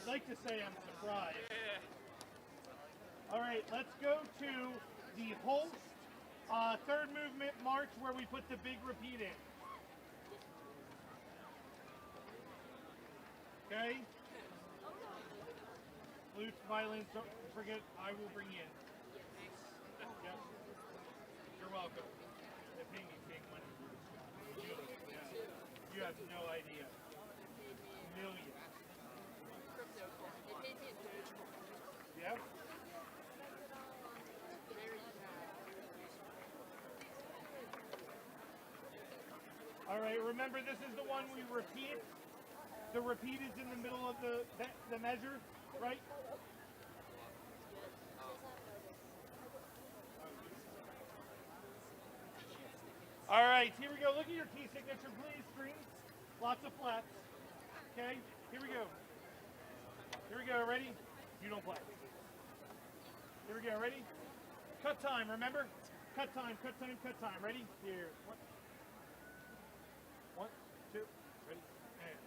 like to say I'm surprised. All right, let's go to the Holst third movement march where we put the big repeat in. Okay? Flutes, violins, don't forget, I will bring you in. Yep. You're welcome. They pay me big money for this job. You have no idea. Millions. Yep. All right, remember this is the one we repeat. The repeat is in the middle of the measure, right? All right, here we go. Look at your key signature, please, strings. Lots of flats. Okay, here we go. Here we go, ready? You don't play. Here we go, ready? Cut time, remember? Cut time, cut time, cut time. Ready? Here. One, two, ready, and.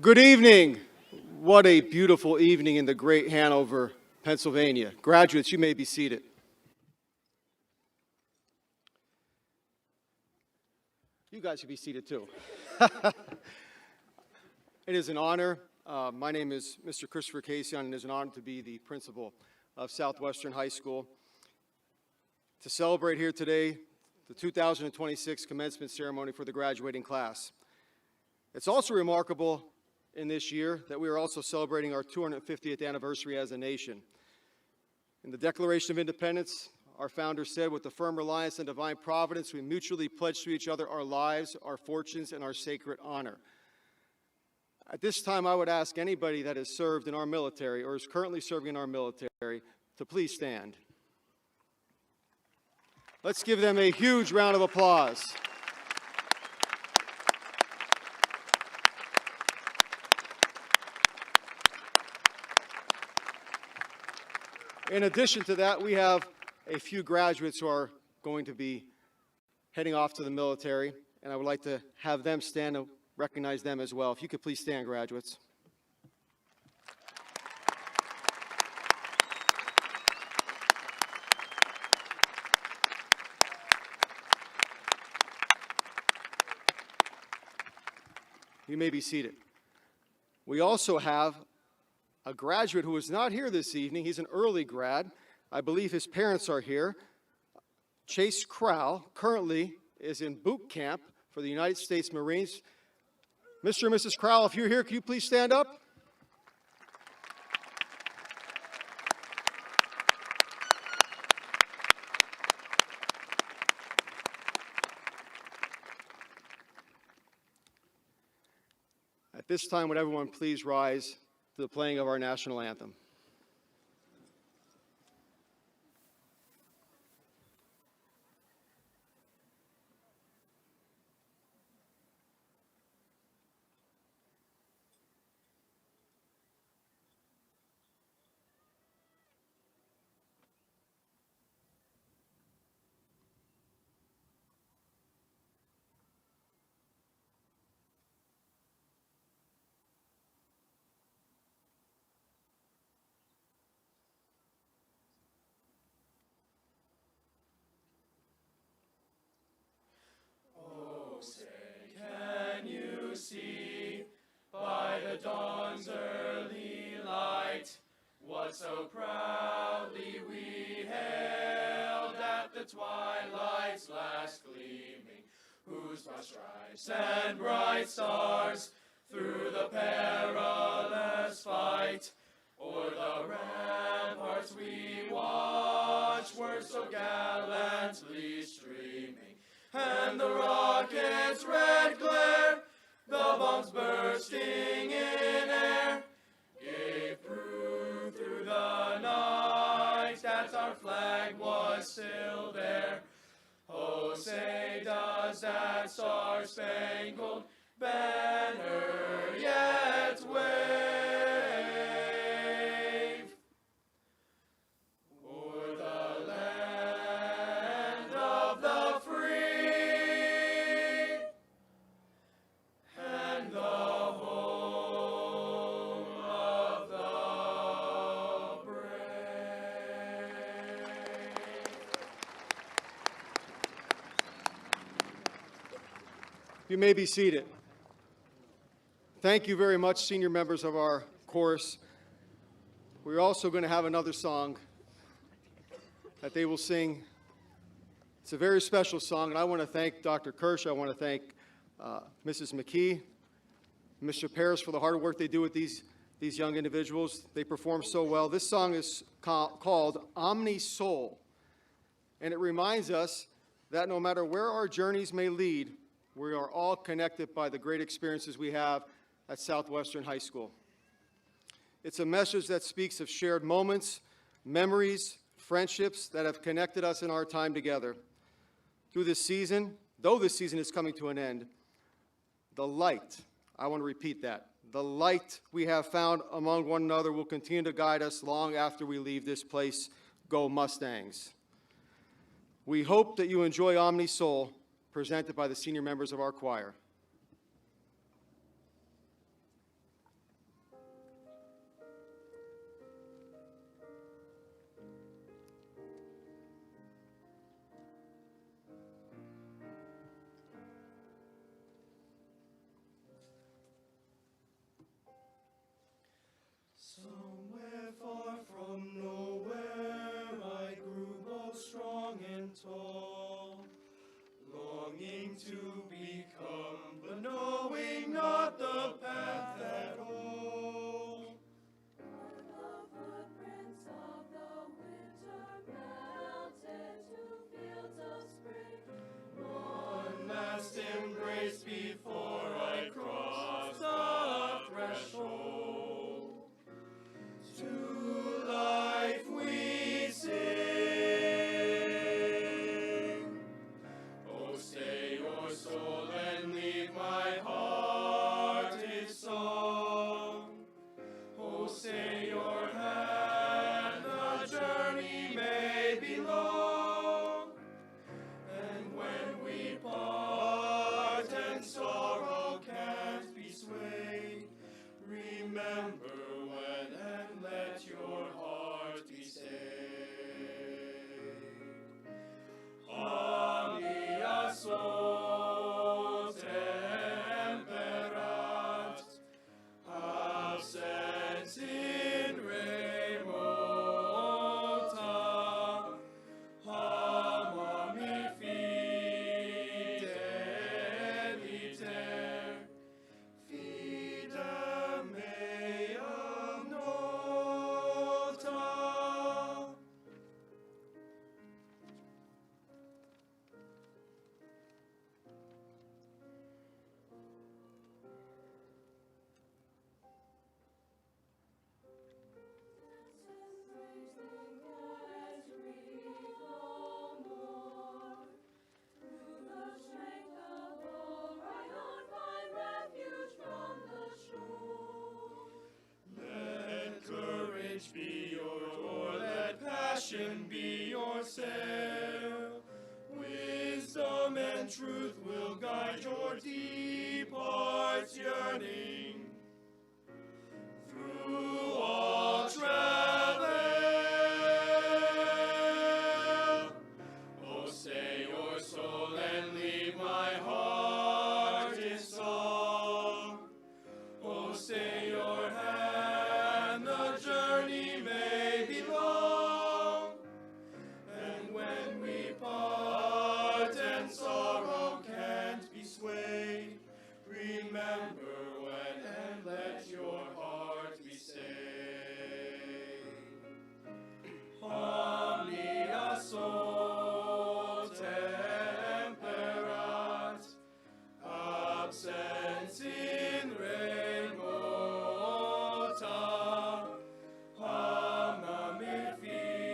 Good evening. What a beautiful evening in the great Hanover, Pennsylvania. Graduates, you may be seated. You guys should be seated too. It is an honor. My name is Mr. Christopher Casey, and it is an honor to be the principal of Southwestern High School. To celebrate here today, the 2026 commencement ceremony for the graduating class. It's also remarkable in this year that we are also celebrating our 250th anniversary as a nation. In the Declaration of Independence, our founder said, with a firm reliance on divine providence, we mutually pledge to each other our lives, our fortunes, and our sacred honor. At this time, I would ask anybody that has served in our military or is currently serving in our military to please stand. Let's give them a huge round of applause. In addition to that, we have a few graduates who are going to be heading off to the military, and I would like to have them stand and recognize them as well. If you could please stand, graduates. You may be seated. We also have a graduate who is not here this evening. He's an early grad. I believe his parents are here. Chase Crowell currently is in boot camp for the United States Marines. Mr. and Mrs. Crowell, if you're here, can you please stand up? At this time, would everyone please rise to the playing of our national anthem. See by the dawn's early light what so proudly we hailed at the twilight's last gleaming, whose broad stripes and bright stars through the perilous fight o'er the ramparts we watched were so gallantly streaming, and the rocket's red glare, the bombs bursting in air, gave proof through the night that our flag was still there. Oh, say does that star-spangled banner yet wave o'er the land of the free and the home of the brave. You may be seated. Thank you very much, senior members of our chorus. We're also going to have another song that they will sing. It's a very special song, and I want to thank Dr. Kirsch. I want to thank Mrs. McKee, Mr. Paris for the hard work they do with these young individuals. They perform so well. This song is called Omni Soul, and it reminds us that no matter where our journeys may lead, we are all connected by the great experiences we have at Southwestern High School. It's a message that speaks of shared moments, memories, friendships that have connected us in our time together. Through this season, though this season is coming to an end, the light, I want to repeat that, the light we have found among one another will continue to guide us long after we leave this place. Go Mustangs. We hope that you enjoy Omni Soul, presented by the senior members of our choir. belong. And when we part and sorrow can't be swayed, remember when and let your heart be saved. Omnia sol temperat, absens in remota, amami fideliter, fidem meam nota. Let courage be your oar, let passion be your sail. Wisdom and truth will guide your deep heart's yearning through all travel. Oh, stay your soul and leave my heart in song. Oh, stay your hand, the journey may be long. And when we part and sorrow can't be swayed, remember when and let your heart be saved. Omnia sol temperat, absens in remota, amami fideliter,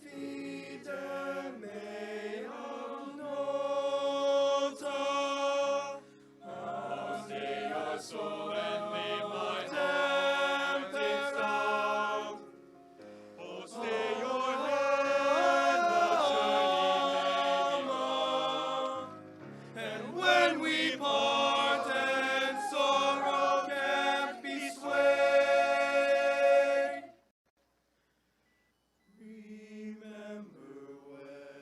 fidem meam nota. Omnia sol and leave my tempting sound. Oh, stay your hand, the journey may be long. And when we part and sorrow can't be swayed, remember when,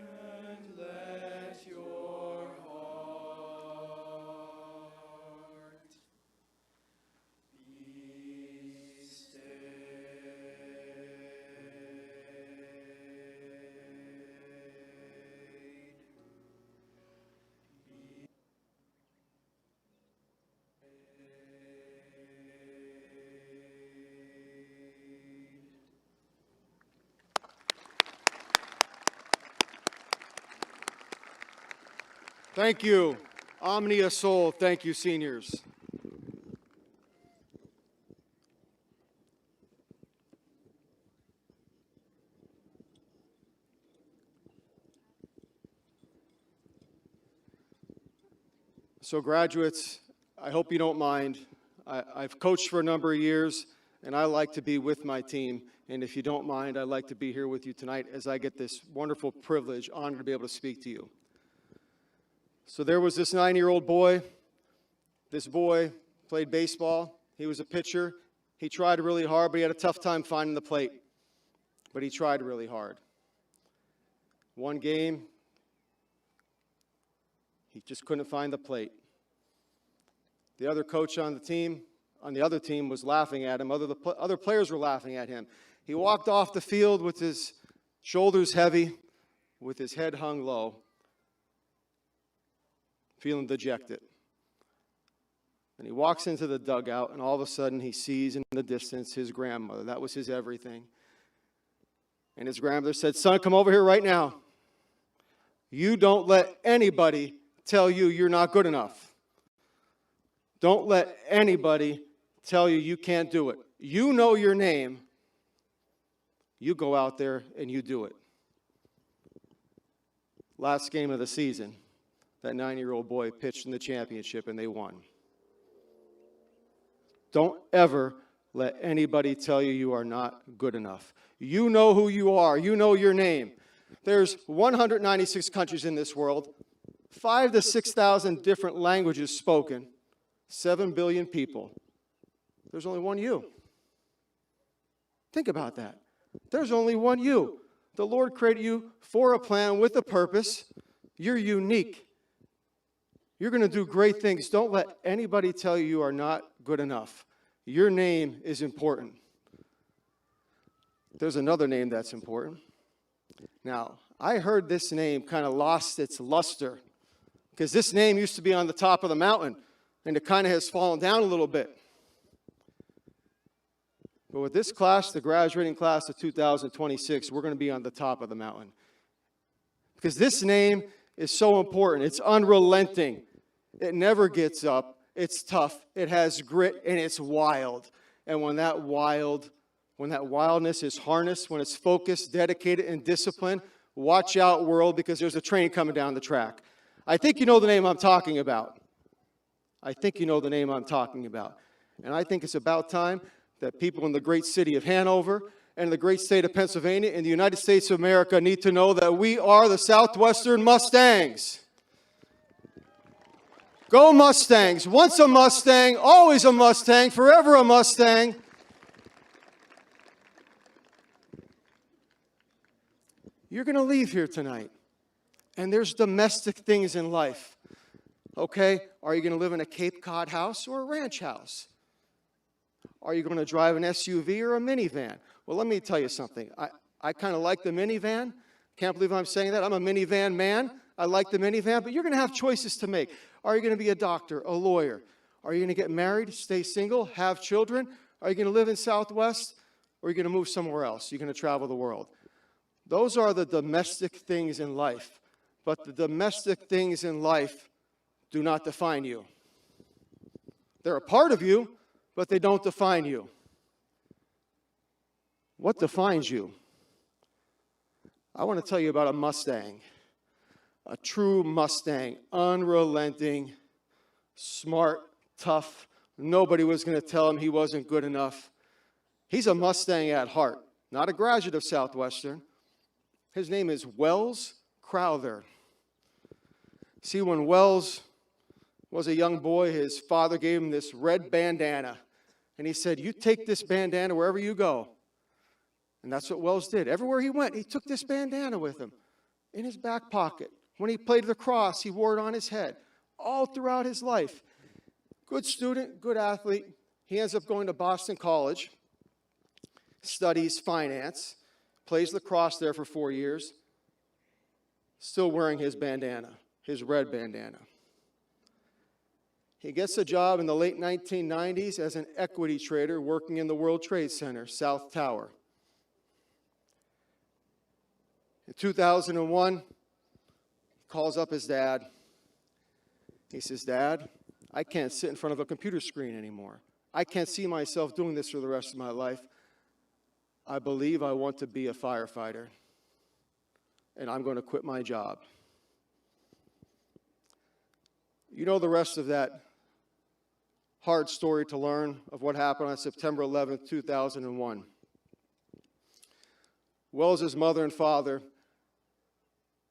and let your heart be Thank you. Omnia Sol, thank you, seniors. So graduates, I hope you don't mind. I've coached for a number of years, and I like to be with my team. And if you don't mind, I'd like to be here with you tonight as I get this wonderful privilege, honor to be able to speak to you. So there was this 9-year-old boy. This boy played baseball. He was a pitcher. He tried really hard, but he had a tough time finding the plate. But he tried really hard. One game, he just couldn't find the plate. The other coach on the other team was laughing at him. Other players were laughing at him. He walked off the field with his shoulders heavy, with his head hung low, feeling dejected. And he walks into the dugout, and all of a sudden he sees in the distance his grandmother. That was his everything. And his grandmother said, "Son, come over here right now. You don't let anybody tell you you're not good enough. Don't let anybody tell you you can't do it. You know your name. You go out there and you do it." Last game of the season, that 9-year-old boy pitched in the championship, and they won. Don't ever let anybody tell you you are not good enough. You know who you are. You know your name. There's 196 countries in this world, 5,000 to 6,000 different languages spoken, 7 billion people. There's only one you. Think about that. There's only one you. The Lord created you for a plan with a purpose. You're unique. You're going to do great things. Don't let anybody tell you you are not good enough. Your name is important. There's another name that's important. Now, I heard this name kind of lost its luster because this name used to be on the top of the mountain, and it kind of has fallen down a little bit. But with this class, the graduating class of 2026, we're going to be on the top of the mountain. Because this name is so important. It's unrelenting. It never gets up. It's tough. It has grit, and it's wild. And when that wildness is harnessed, when it's focused, dedicated, and disciplined, watch out, world, because there's a train coming down the track. I think you know the name I'm talking about. I think you know the name I'm talking about. And I think it's about time that people in the great city of Hanover and the great state of Pennsylvania and the United States of America need to know that we are the Southwestern Mustangs. Go Mustangs. Once a Mustang, always a Mustang, forever a Mustang. You're going to leave here tonight, and there's domestic things in life. Okay? Are you going to live in a Cape Cod house or a ranch house? Are you going to drive an SUV or a minivan? Well, let me tell you something. I kind of like the minivan. Can't believe I'm saying that. I'm a minivan man. I like the minivan, but you're going to have choices to make. Are you going to be a doctor, a lawyer? Are you going to get married, stay single, have children? Are you going to live in Southwest, or are you going to move somewhere else? You're going to travel the world. Those are the domestic things in life, but the domestic things in life do not define you. They're a part of you, but they don't define you. What defines you? I want to tell you about a Mustang, a true Mustang, unrelenting, smart, tough. Nobody was going to tell him he wasn't good enough. He's a Mustang at heart, not a graduate of Southwestern. His name is Wells Crowther. See, when Wells was a young boy, his father gave him this red bandana. And he said, you take this bandana wherever you go. And that's what Wells did. Everywhere he went, he took this bandana with him in his back pocket. When he played lacrosse, he wore it on his head all throughout his life. Good student, good athlete. He ends up going to Boston College, studies finance, plays lacrosse there for 4 years, still wearing his bandana, his red bandana. He gets a job in the late 1990s as an equity trader working in the World Trade Center, South Tower. In 2001, he calls up his dad. He says, Dad, I can't sit in front of a computer screen anymore. I can't see myself doing this for the rest of my life. I believe I want to be a firefighter, and I'm going to quit my job. You know the rest of that hard story to learn of what happened on September 11th, 2001. Wells's mother and father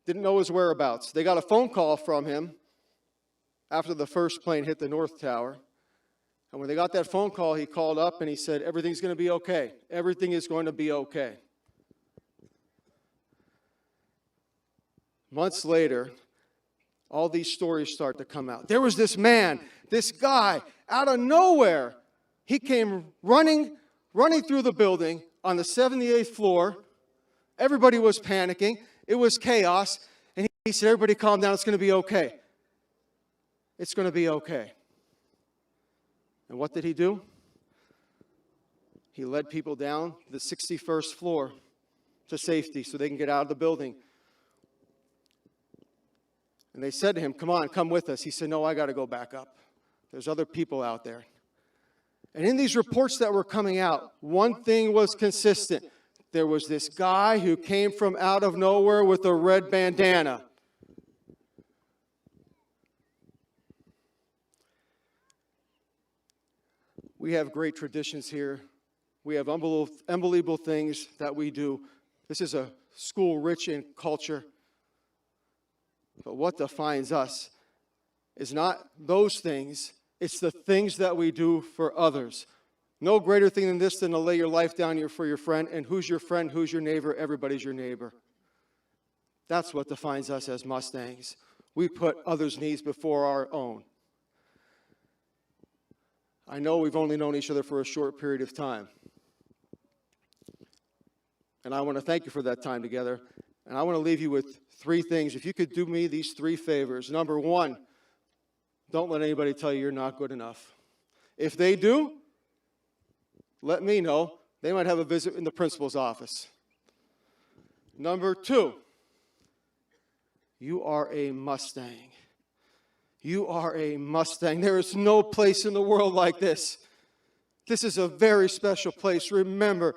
didn't know his whereabouts. They got a phone call from him after the first plane hit the North Tower. And when they got that phone call, he called up and he said, everything's going to be okay. Everything is going to be okay. Months later, all these stories start to come out. There was this man, this guy, out of nowhere. He came running through the building on the 78th floor. Everybody was panicking. It was chaos. And he said, everybody calm down. It's going to be okay. It's going to be okay. And what did he do? He led people down the 61st floor to safety so they can get out of the building. And they said to him, come on, come with us. He said, no, I got to go back up. There's other people out there. And in these reports that were coming out, one thing was consistent. There was this guy who came from out of nowhere with a red bandana. We have great traditions here. We have unbelievable things that we do. This is a school rich in culture. But what defines us is not those things, it's the things that we do for others. No greater thing than this than to lay your life down here for your friend. And who's your friend? Who's your neighbor? Everybody's your neighbor. That's what defines us as Mustangs. We put others' needs before our own. I know we've only known each other for a short period of time. And I want to thank you for that time together. And I want to leave you with three things. If you could do me these three favors. Number one, don't let anybody tell you you're not good enough. If they do, let me know. They might have a visit in the principal's office. Number two, you are a Mustang. You are a Mustang. There is no place in the world like this. This is a very special place. Remember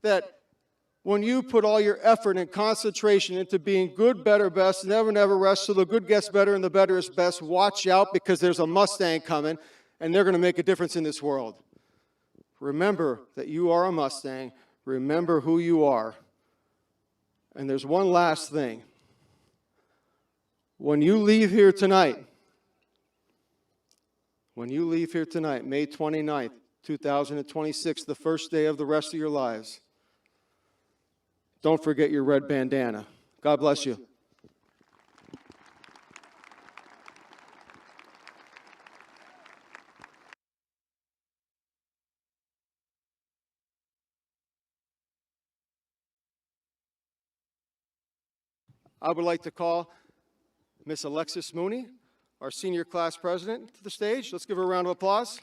that when you put all your effort and concentration into being good, better, best, never, never rest, so the good gets better and the better is best, watch out because there's a Mustang coming and they're going to make a difference in this world. Remember that you are a Mustang. Remember who you are. And there's one last thing. When you leave here tonight, May 29th, 2026, the first day of the rest of your lives, don't forget your red bandana. God bless you. I would like to call Miss Alexis Mooney, our senior class president, to the stage. Let's give her a round of applause.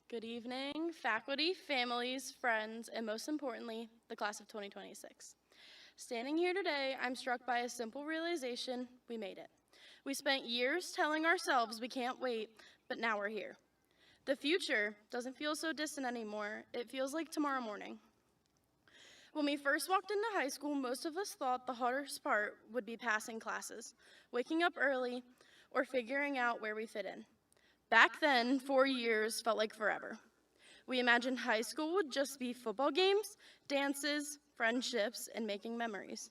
Good evening, faculty, families, friends, and most importantly, the class of 2026. Standing here today, I'm struck by a simple realization: we made it. We spent years telling ourselves we can't wait, but now we're here. The future doesn't feel so distant anymore. It feels like tomorrow morning. When we first walked into high school, most of us thought the hardest part would be passing classes, waking up early, or figuring out where we fit in. Back then, 4 years felt like forever. We imagined high school would just be football games, dances, friendships, and making memories.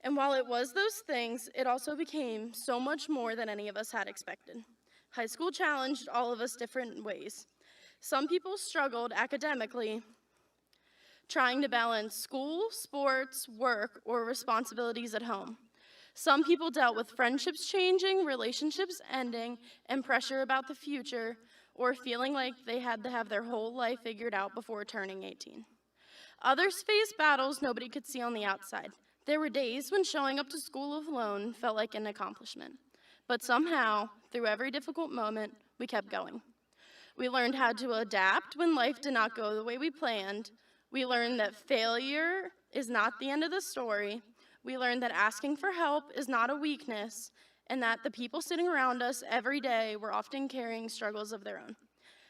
And while it was those things, it also became so much more than any of us had expected. High school challenged all of us different ways. Some people struggled academically, trying to balance school, sports, work, or responsibilities at home. Some people dealt with friendships changing, relationships ending, and pressure about the future, or feeling like they had to have their whole life figured out before turning 18. Others faced battles nobody could see on the outside. There were days when showing up to school alone felt like an accomplishment. But somehow, through every difficult moment, we kept going. We learned how to adapt when life did not go the way we planned. We learned that failure is not the end of the story. We learned that asking for help is not a weakness, and that the people sitting around us every day were often carrying struggles of their own.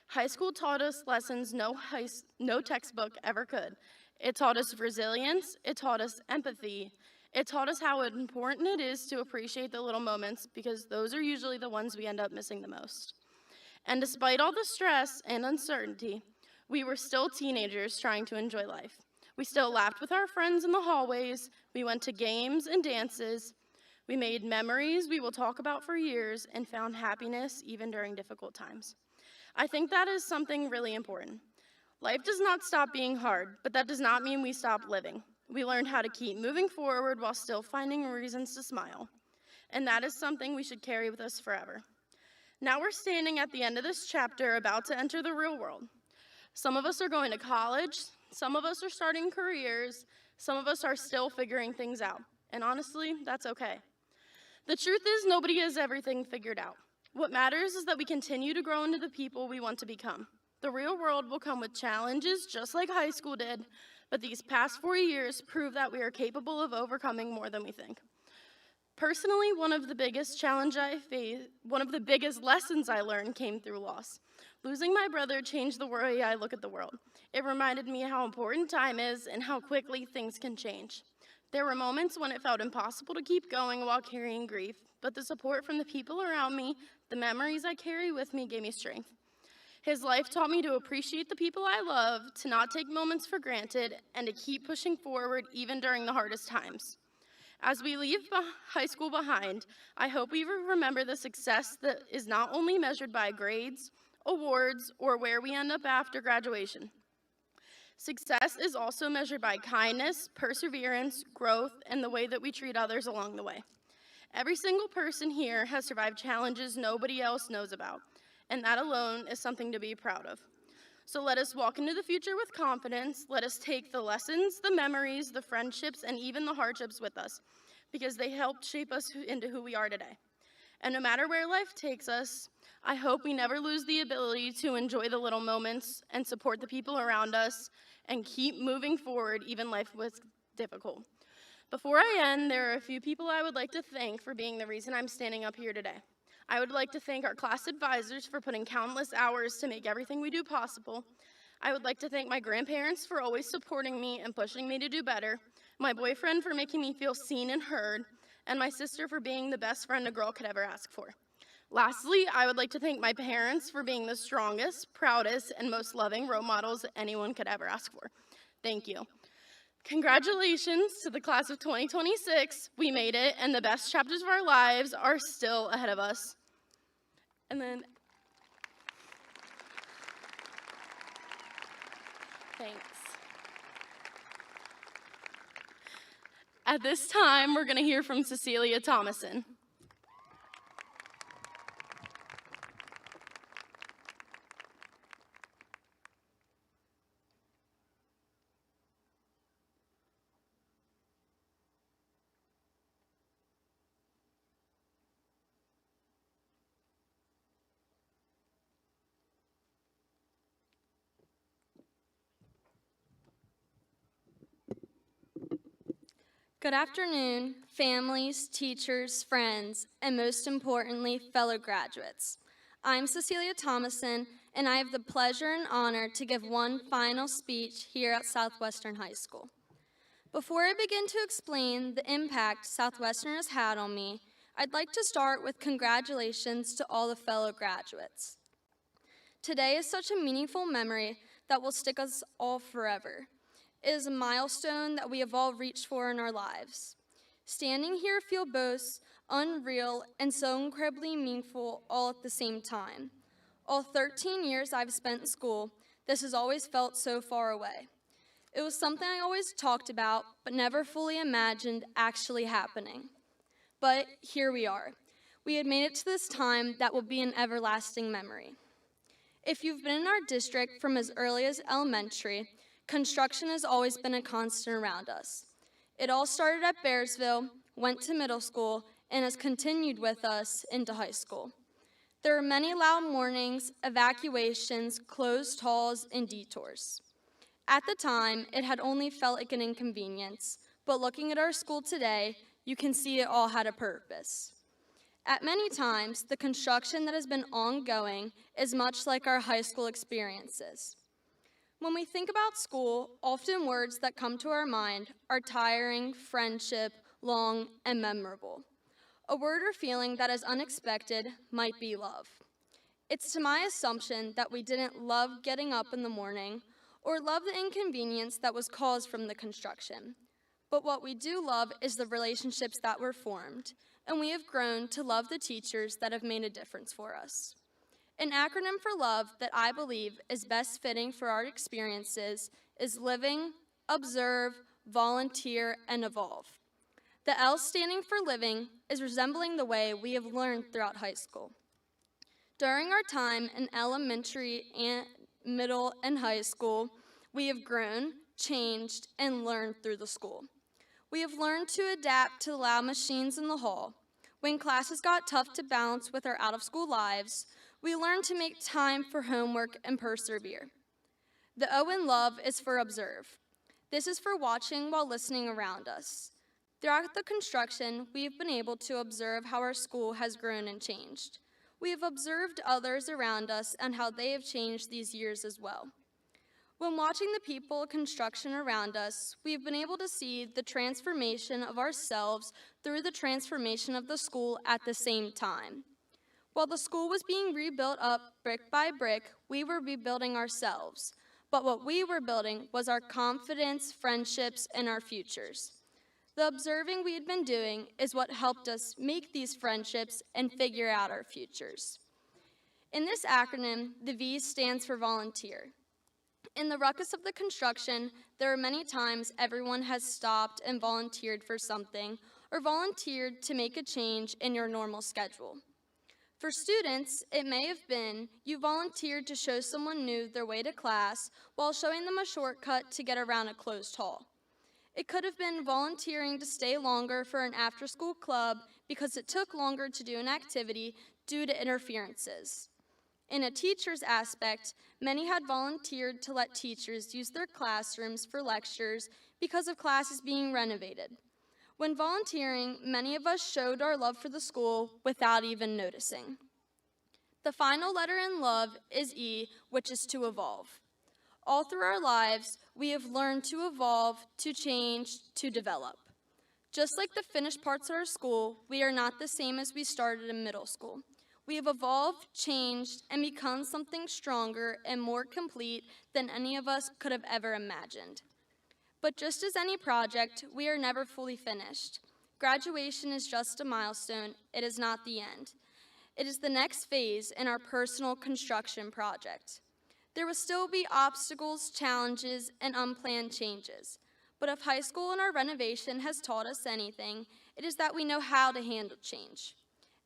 High school taught us lessons no textbook ever could. It taught us resilience, it taught us empathy, it taught us how important it is to appreciate the little moments, because those are usually the ones we end up missing the most. And despite all the stress and uncertainty, we were still teenagers trying to enjoy life. We still laughed with our friends in the hallways, we went to games and dances, we made memories we will talk about for years, and found happiness even during difficult times. I think that is something really important. Life does not stop being hard, but that does not mean we stop living. We learned how to keep moving forward while still finding reasons to smile. And that is something we should carry with us forever. Now we're standing at the end of this chapter, about to enter the real world. Some of us are going to college, some of us are starting careers, some of us are still figuring things out. And honestly, that's okay. The truth is, nobody has everything figured out. What matters is that we continue to grow into the people we want to become. The real world will come with challenges just like high school did, but these past 4 years prove that we are capable of overcoming more than we think. Personally, one of the biggest lessons I learned came through loss. Losing my brother changed the way I look at the world. It reminded me how important time is and how quickly things can change. There were moments when it felt impossible to keep going while carrying grief, but the support from the people around me, the memories I carry with me, gave me strength. His life taught me to appreciate the people I love, to not take moments for granted, and to keep pushing forward even during the hardest times. As we leave high school behind, I hope we remember the success that is not only measured by grades, awards, or where we end up after graduation. Success is also measured by kindness, perseverance, growth, and the way that we treat others along the way. Every single person here has survived challenges nobody else knows about, and that alone is something to be proud of. So let us walk into the future with confidence. Let us take the lessons, the memories, the friendships, and even the hardships with us, because they helped shape us into who we are today. And no matter where life takes us, I hope we never lose the ability to enjoy the little moments and support the people around us and keep moving forward even life was difficult. Before I end, there are a few people I would like to thank for being the reason I'm standing up here today. I would like to thank our class advisors for putting countless hours to make everything we do possible. I would like to thank my grandparents for always supporting me and pushing me to do better, my boyfriend for making me feel seen and heard, and my sister for being the best friend a girl could ever ask for. Lastly, I would like to thank my parents for being the strongest, proudest, and most loving role models anyone could ever ask for. Thank you. Congratulations to the class of 2026. We made it, and the best chapters of our lives are still ahead of us. And then, thanks. At this time, we're going to hear from Cecilia Thomason. Good afternoon, families, teachers, friends, and most importantly, fellow graduates. I'm Cecilia Thomason, and I have the pleasure and honor to give one final speech here at Southwestern High School. Before I begin to explain the impact Southwestern has had on me, I'd like to start with congratulations to all the fellow graduates. Today is such a meaningful memory that will stick us all forever. It is a milestone that we have all reached for in our lives. Standing here feels both unreal and so incredibly meaningful all at the same time. All 13 years I've spent in school, this has always felt so far away. It was something I always talked about, but never fully imagined actually happening. But here we are. We had made it to this time that will be an everlasting memory. If you've been in our district from as early as elementary, construction has always been a constant around us. It all started at Bearsville, went to middle school, and has continued with us into high school. There were many loud mornings, evacuations, closed halls, and detours. At the time, it had only felt like an inconvenience, but looking at our school today, you can see it all had a purpose. At many times, the construction that has been ongoing is much like our high school experiences. When we think about school, often words that come to our mind are tiring, friendship, long, and memorable. A word or feeling that is unexpected might be love. It's to my assumption that we didn't love getting up in the morning or love the inconvenience that was caused from the construction. But what we do love is the relationships that were formed, and we have grown to love the teachers that have made a difference for us. An acronym for love that I believe is best fitting for our experiences is living, observe, volunteer, and evolve. The L standing for living is resembling the way we have learned throughout high school. During our time in elementary and middle and high school, we have grown, changed, and learned through the school. We have learned to adapt to the loud machines in the hall. When classes got tough to balance with our out-of-school lives, we learned to make time for homework and persevere. The O in love is for observe. This is for watching while listening around us. Throughout the construction, we've been able to observe how our school has grown and changed. We have observed others around us and how they have changed these years as well. When watching the people of construction around us, we've been able to see the transformation of ourselves through the transformation of the school at the same time. While the school was being rebuilt up brick by brick, we were rebuilding ourselves. But what we were building was our confidence, friendships, and our futures. The observing we had been doing is what helped us make these friendships and figure out our futures. In this acronym, the V stands for volunteer. In the ruckus of the construction, there are many times everyone has stopped and volunteered for something or volunteered to make a change in your normal schedule. For students, it may have been you volunteered to show someone new their way to class while showing them a shortcut to get around a closed hall. It could have been volunteering to stay longer for an after-school club because it took longer to do an activity due to interferences. In a teacher's aspect, many had volunteered to let teachers use their classrooms for lectures because of classes being renovated. When volunteering, many of us showed our love for the school without even noticing. The final letter in love is E, which is to evolve. All through our lives, we have learned to evolve, to change, to develop. Just like the finished parts of our school, we are not the same as we started in middle school. We have evolved, changed, and become something stronger and more complete than any of us could have ever imagined. But just as any project, we are never fully finished. Graduation is just a milestone. It is not the end. It is the next phase in our personal construction project. There will still be obstacles, challenges, and unplanned changes. But if high school and our renovation has taught us anything, it is that we know how to handle change.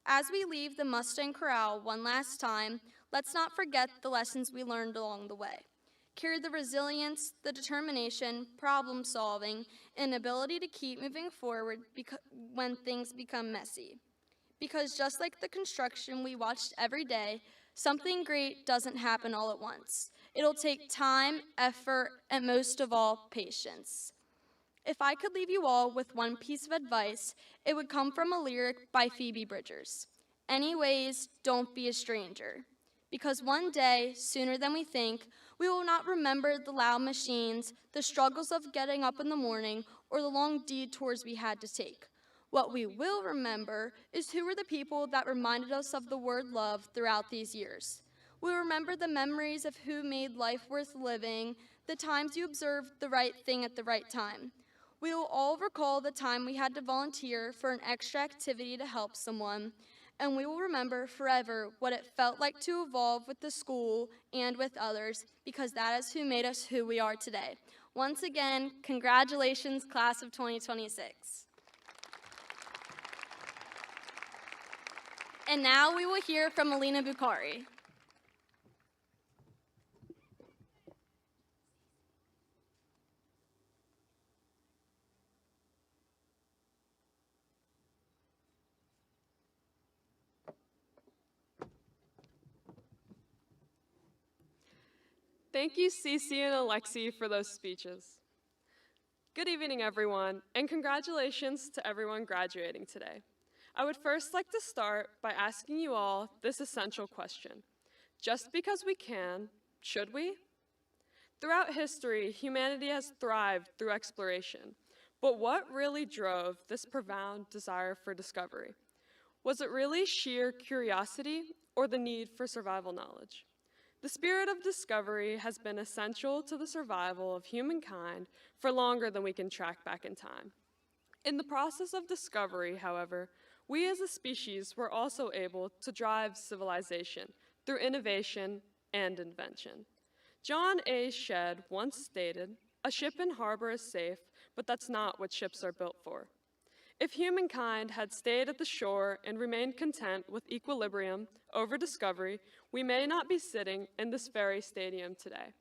As we leave the Mustang Corral one last time, let's not forget the lessons we learned along the way. Carry the resilience, the determination, problem solving, and ability to keep moving forward when things become messy. Because just like the construction we watched every day, something great doesn't happen all at once. It'll take time, effort, and most of all, patience. If I could leave you all with one piece of advice, it would come from a lyric by Phoebe Bridgers. Anyways, don't be a stranger. Because one day, sooner than we think, we will not remember the loud machines, the struggles of getting up in the morning, or the long detours we had to take. What we will remember is who were the people that reminded us of the word love throughout these years. We remember the memories of who made life worth living, the times you observed the right thing at the right time. We will all recall the time we had to volunteer for an extra activity to help someone, and we will remember forever what it felt like to evolve with the school and with others, because that is who made us who we are today. Once again, congratulations, class of 2026. And now we will hear from Alina Bukhari. Thank you, Cece and Alexi, for those speeches. Good evening, everyone, and congratulations to everyone graduating today. I would first like to start by asking you all this essential question. Just because we can, should we? Throughout history, humanity has thrived through exploration. But what really drove this profound desire for discovery? Was it really sheer curiosity or the need for survival knowledge? The spirit of discovery has been essential to the survival of humankind for longer than we can track back in time. In the process of discovery, however, we as a species were also able to drive civilization through innovation and invention. John A. Shedd once stated, "A ship in harbor is safe, but that's not what ships are built for." If humankind had stayed at the shore and remained content with equilibrium over discovery, we may not be sitting in this very stadium today.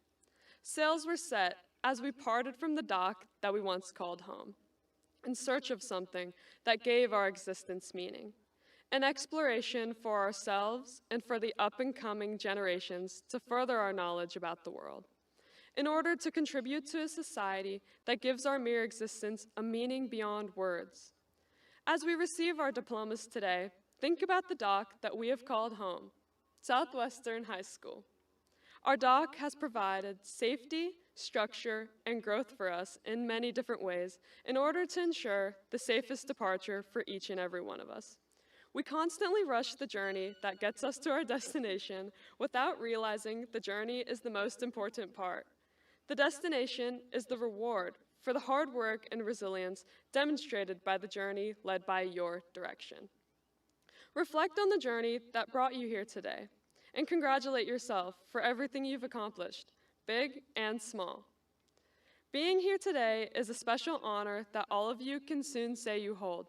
Sails were set as we parted from the dock that we once called home, in search of something that gave our existence meaning, an exploration for ourselves and for the up-and-coming generations to further our knowledge about the world. in order to contribute to a society that gives our mere existence a meaning beyond words. As we receive our diplomas today, think about the dock that we have called home, Southwestern High School. Our dock has provided safety, structure, and growth for us in many different ways in order to ensure the safest departure for each and every one of us. We constantly rush the journey that gets us to our destination without realizing the journey is the most important part. The destination is the reward for the hard work and resilience demonstrated by the journey led by your direction. Reflect on the journey that brought you here today, and congratulate yourself for everything you've accomplished, big and small. Being here today is a special honor that all of you can soon say you hold.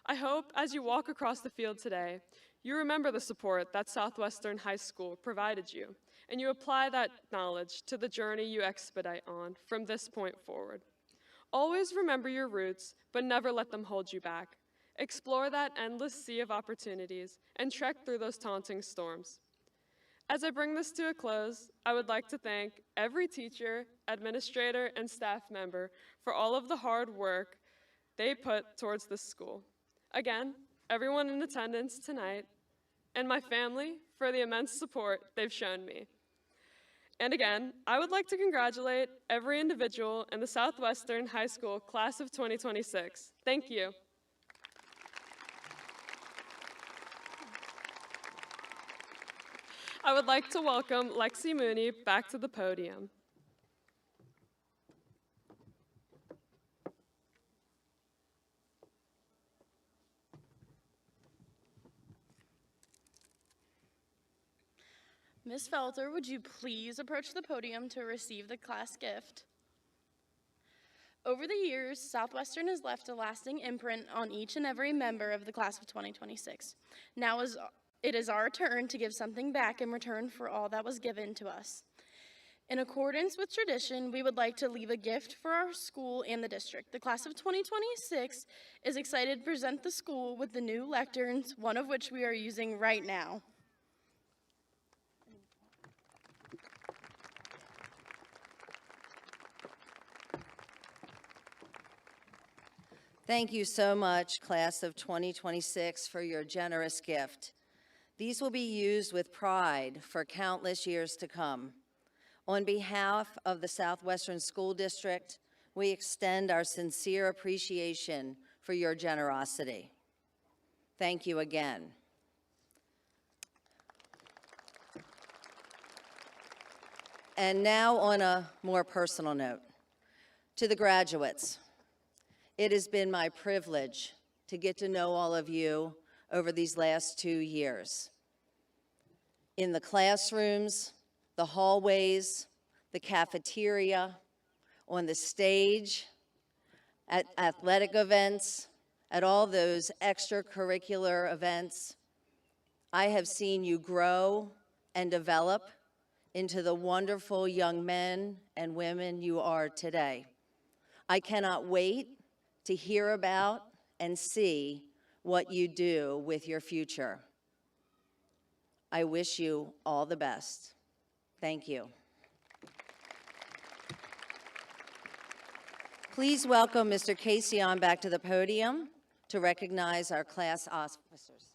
I hope as you walk across the field today, you remember the support that Southwestern High School provided you, and you apply that knowledge to the journey you expedite on from this point forward. Always remember your roots, but never let them hold you back. Explore that endless sea of opportunities and trek through those taunting storms. As I bring this to a close, I would like to thank every teacher, administrator, and staff member for all of the hard work they put towards this school. Again, everyone in attendance tonight, and my family for the immense support they've shown me. And again, I would like to congratulate every individual in the Southwestern High School class of 2026. Thank you. I would like to welcome Lexi Mooney back to the podium. Ms. Felter, would you please approach the podium to receive the class gift? Over the years, Southwestern has left a lasting imprint on each and every member of the class of 2026. Now it is our turn to give something back in return for all that was given to us. In accordance with tradition, we would like to leave a gift for our school and the district. The class of 2026 is excited to present the school with the new lecterns, one of which we are using right now. Thank you so much, class of 2026, for your generous gift. These will be used with pride for countless years to come. On behalf of the Southwestern School District, we extend our sincere appreciation for your generosity. Thank you again. And now on a more personal note, to the graduates. It has been my privilege to get to know all of you over these last 2 years. In the classrooms, the hallways, the cafeteria, on the stage, at athletic events, at all those extracurricular events, I have seen you grow and develop into the wonderful young men and women you are today. I cannot wait to hear about and see what you do with your future. I wish you all the best. Thank you. Please welcome Mr. Casey on back to the podium to recognize our class officers.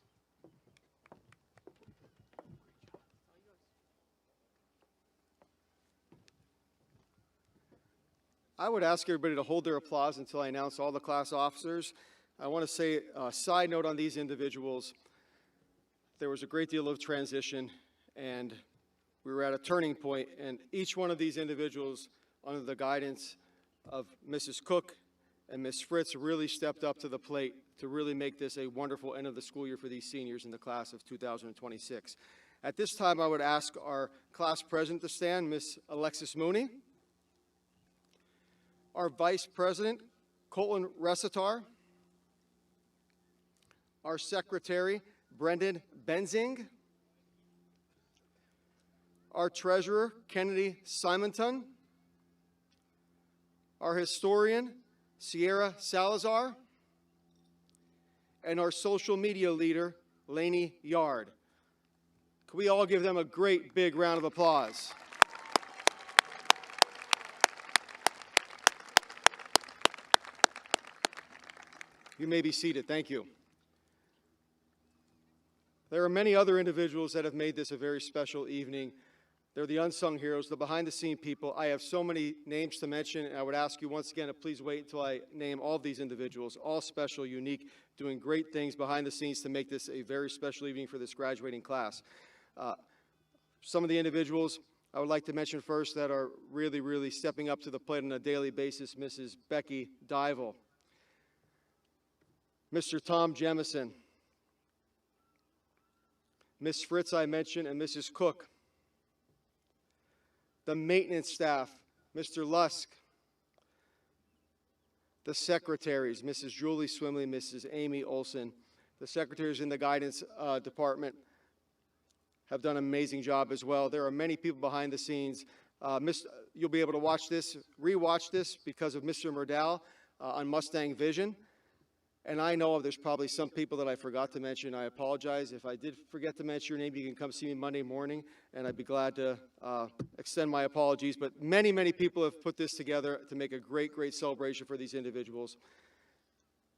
I would ask everybody to hold their applause until I announce all the class officers. I want to say a side note on these individuals. There was a great deal of transition, and we were at a turning point, and each one of these individuals, under the guidance of Mrs. Cook and Ms. Fritz, really stepped up to the plate to really make this a wonderful end of the school year for these seniors in the class of 2026. At this time, I would ask our class president to stand, Ms. Alexis Mooney. Our Vice President, Colton Resitar. Our Secretary, Brendan Benzing. Our Treasurer, Kennedy Simonton. Our Historian, Sierra Salazar. And our Social Media Leader, Lainey Yard. Can we all give them a great big round of applause? You may be seated. Thank you. There are many other individuals that have made this a very special evening. They're the unsung heroes, the behind-the-scene people. I have so many names to mention, and I would ask you once again to please wait until I name all of these individuals, all special, unique, doing great things behind the scenes to make this a very special evening for this graduating class. Some of the individuals I would like to mention first that are really, really stepping up to the plate on a daily basis: Mrs. Becky Dival, Mr. Tom Jemison, Miss Fritz I mentioned, and Mrs. Cook. The maintenance staff, Mr. Lusk. The secretaries, Mrs. Julie Swimley, Mrs. Amy Olson. The secretaries in the guidance department have done an amazing job as well. There are many people behind the scenes. You'll be able to watch this, rewatch this because of Mr. Murdell on Mustang Vision. And I know there's probably some people that I forgot to mention. I apologize. If I did forget to mention your name, you can come see me Monday morning, and I'd be glad to extend my apologies. But many, many people have put this together to make a great, great celebration for these individuals.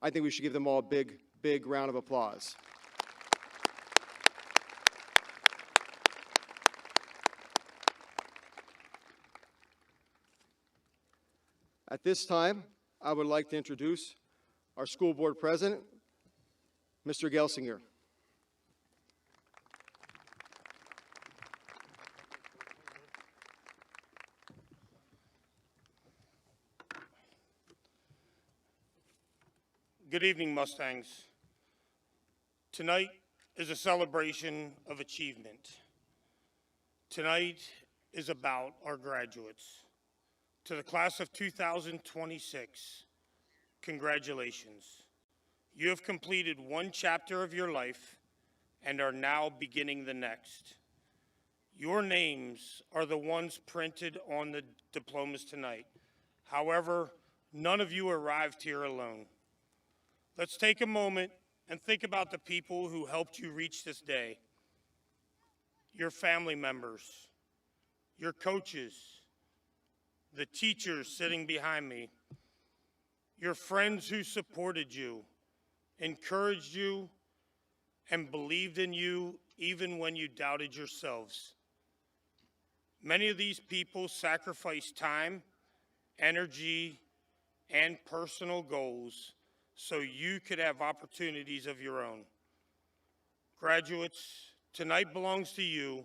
I think we should give them all a big, big round of applause. At this time, I would like to introduce our school board president, Mr. Gelsinger. Good evening, Mustangs. Tonight is a celebration of achievement. Tonight is about our graduates. To the class of 2026, congratulations. You have completed one chapter of your life and are now beginning the next. Your names are the ones printed on the diplomas tonight. However, none of you arrived here alone. Let's take a moment and think about the people who helped you reach this day. Your family members, your coaches, the teachers sitting behind me, your friends who supported you, encouraged you, and believed in you even when you doubted yourselves. Many of these people sacrificed time, energy, and personal goals so you could have opportunities of your own. Graduates, tonight belongs to you,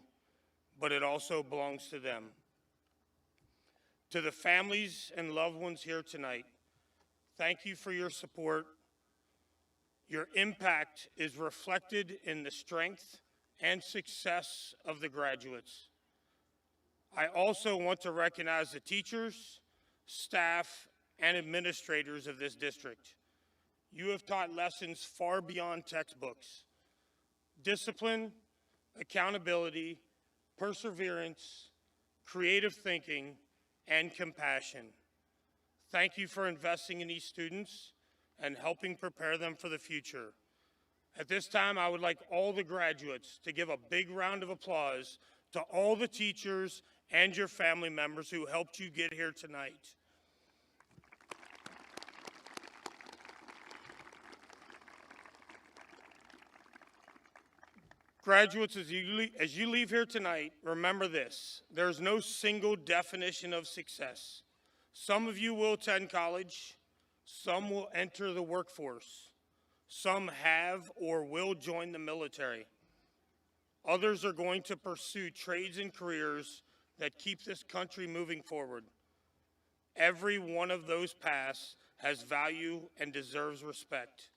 but it also belongs to them. To the families and loved ones here tonight, thank you for your support. Your impact is reflected in the strength and success of the graduates. I also want to recognize the teachers, staff, and administrators of this district. You have taught lessons far beyond textbooks. Discipline, accountability, perseverance, creative thinking, and compassion. Thank you for investing in these students and helping prepare them for the future. At this time, I would like all the graduates to give a big round of applause to all the teachers and your family members who helped you get here tonight. Graduates, as you leave here tonight, remember this: there's no single definition of success. Some of you will attend college, some will enter the workforce, some have or will join the military. Others are going to pursue trades and careers that keep this country moving forward. Every one of those paths has value and deserves respect.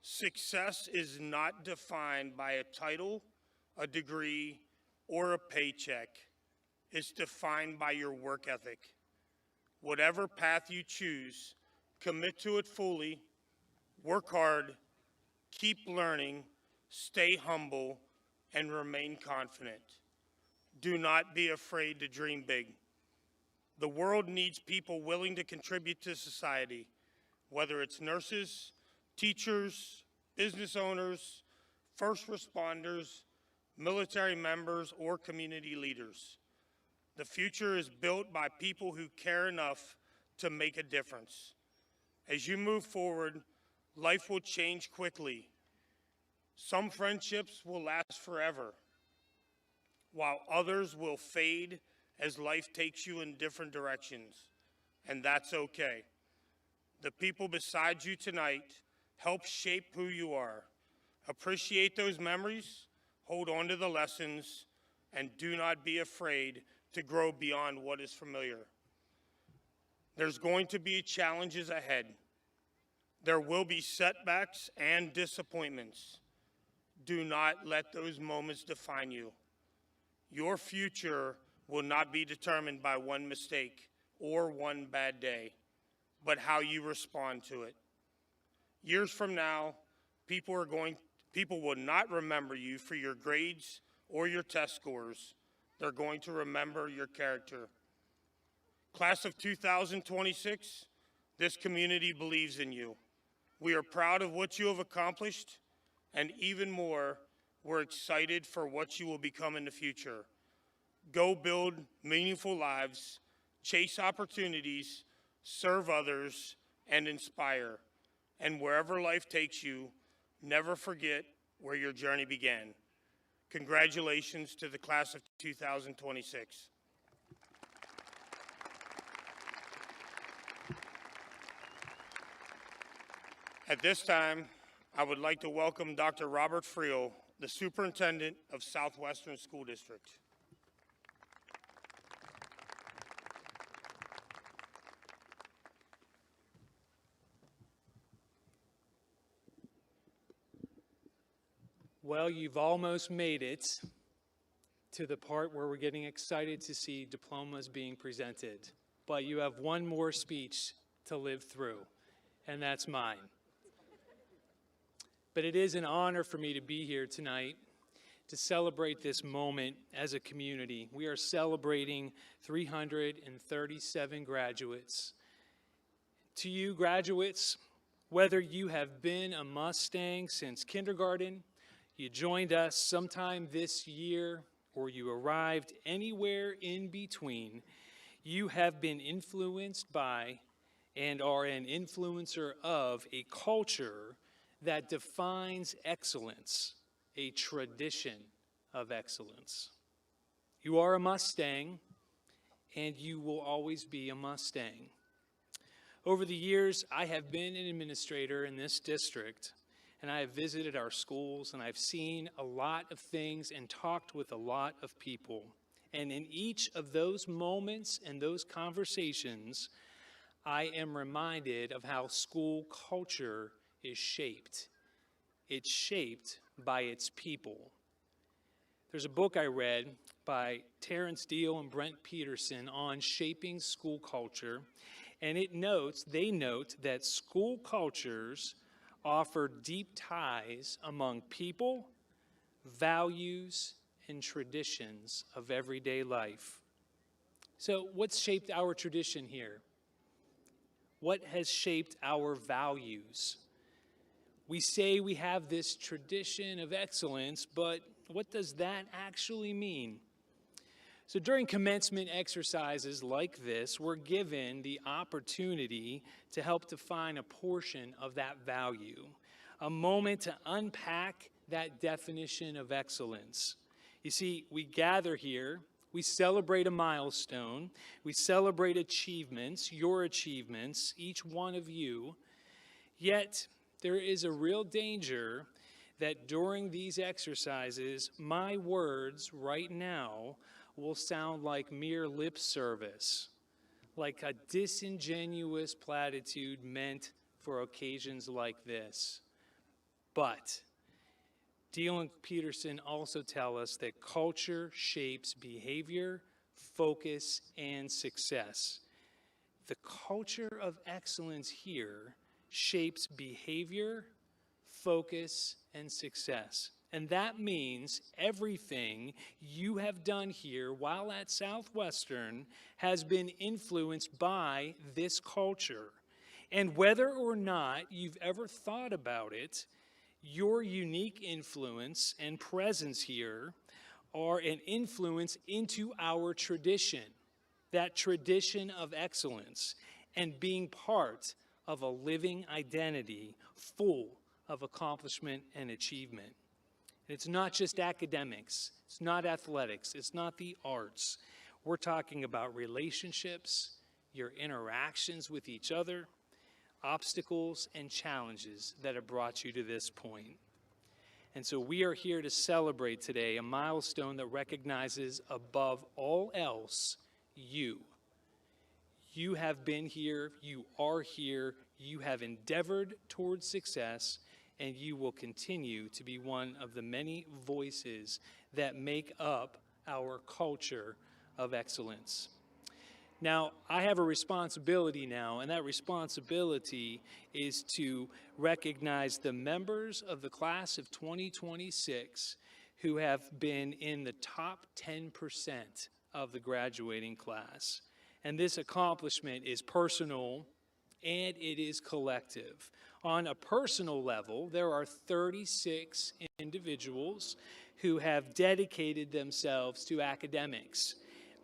Success is not defined by a title, a degree, or a paycheck. It's defined by your work ethic. Whatever path you choose, commit to it fully, work hard, keep learning, stay humble, and remain confident. Do not be afraid to dream big. The world needs people willing to contribute to society, whether it's nurses, teachers, business owners, first responders, military members, or community leaders. The future is built by people who care enough to make a difference. As you move forward, Life will change quickly. Some friendships will last forever, while others will fade as life takes you in different directions, and that's okay. The people beside you tonight help shape who you are. Appreciate those memories, hold on to the lessons, and do not be afraid to grow beyond what is familiar. There's going to be challenges ahead. There will be setbacks and disappointments. Do not let those moments define you. Your future will not be determined by one mistake or one bad day, but how you respond to it. Years from now, people will not remember you for your grades or your test scores. They're going to remember your character. Class of 2026, this community believes in you. We are proud of what you have accomplished, and even more, we're excited for what you will become in the future. Go build meaningful lives, chase opportunities, serve others, and inspire. And wherever life takes you, never forget where your journey began. Congratulations to the class of 2026. At this time, I would like to welcome Dr. Robert Friel, the Superintendent of Southwestern School District. Well, you've almost made it to the part where we're getting excited to see diplomas being presented. But you have one more speech to live through, and that's mine. But it is an honor for me to be here tonight to celebrate this moment as a community. We are celebrating 337 graduates. To you graduates, whether you have been a Mustang since kindergarten, you joined us sometime this year, or you arrived anywhere in between, you have been influenced by and are an influencer of a culture that defines excellence, a tradition of excellence. You are a Mustang, and you will always be a Mustang. Over the years, I have been an administrator in this district, and I have visited our schools, and I've seen a lot of things and talked with a lot of people. And in each of those moments and those conversations, I am reminded of how school culture is shaped. It's shaped by its people. There's a book I read by Terrence Deal and Brent Peterson on shaping school culture, and they note that school cultures offer deep ties among people, values, and traditions of everyday life. So what's shaped our tradition here? What has shaped our values? We say we have this tradition of excellence, but what does that actually mean? So during commencement exercises like this, we're given the opportunity to help define a portion of that value, a moment to unpack that definition of excellence. You see, we gather here, we celebrate a milestone, we celebrate achievements, your achievements, each one of you, yet there is a real danger that during these exercises, my words right now will sound like mere lip service, like a disingenuous platitude meant for occasions like this. But Deal and Peterson also tell us that culture shapes behavior, focus, and success. The culture of excellence here shapes behavior, focus, and success. And that means everything you have done here while at Southwestern has been influenced by this culture. And whether or not you've ever thought about it, your unique influence and presence here are an influence into our tradition, that tradition of excellence, and being part of a living identity full of accomplishment and achievement. And it's not just academics, it's not athletics, it's not the arts. We're talking about relationships, your interactions with each other, obstacles and challenges that have brought you to this point. And so we are here to celebrate today a milestone that recognizes above all else you. You have been here, you are here, you have endeavored towards success, and you will continue to be one of the many voices that make up our culture of excellence. Now, I have a responsibility now, and that responsibility is to recognize the members of the class of 2026 who have been in the top 10% of the graduating class. And this accomplishment is personal and it is collective. On a personal level, there are 36 individuals who have dedicated themselves to academics,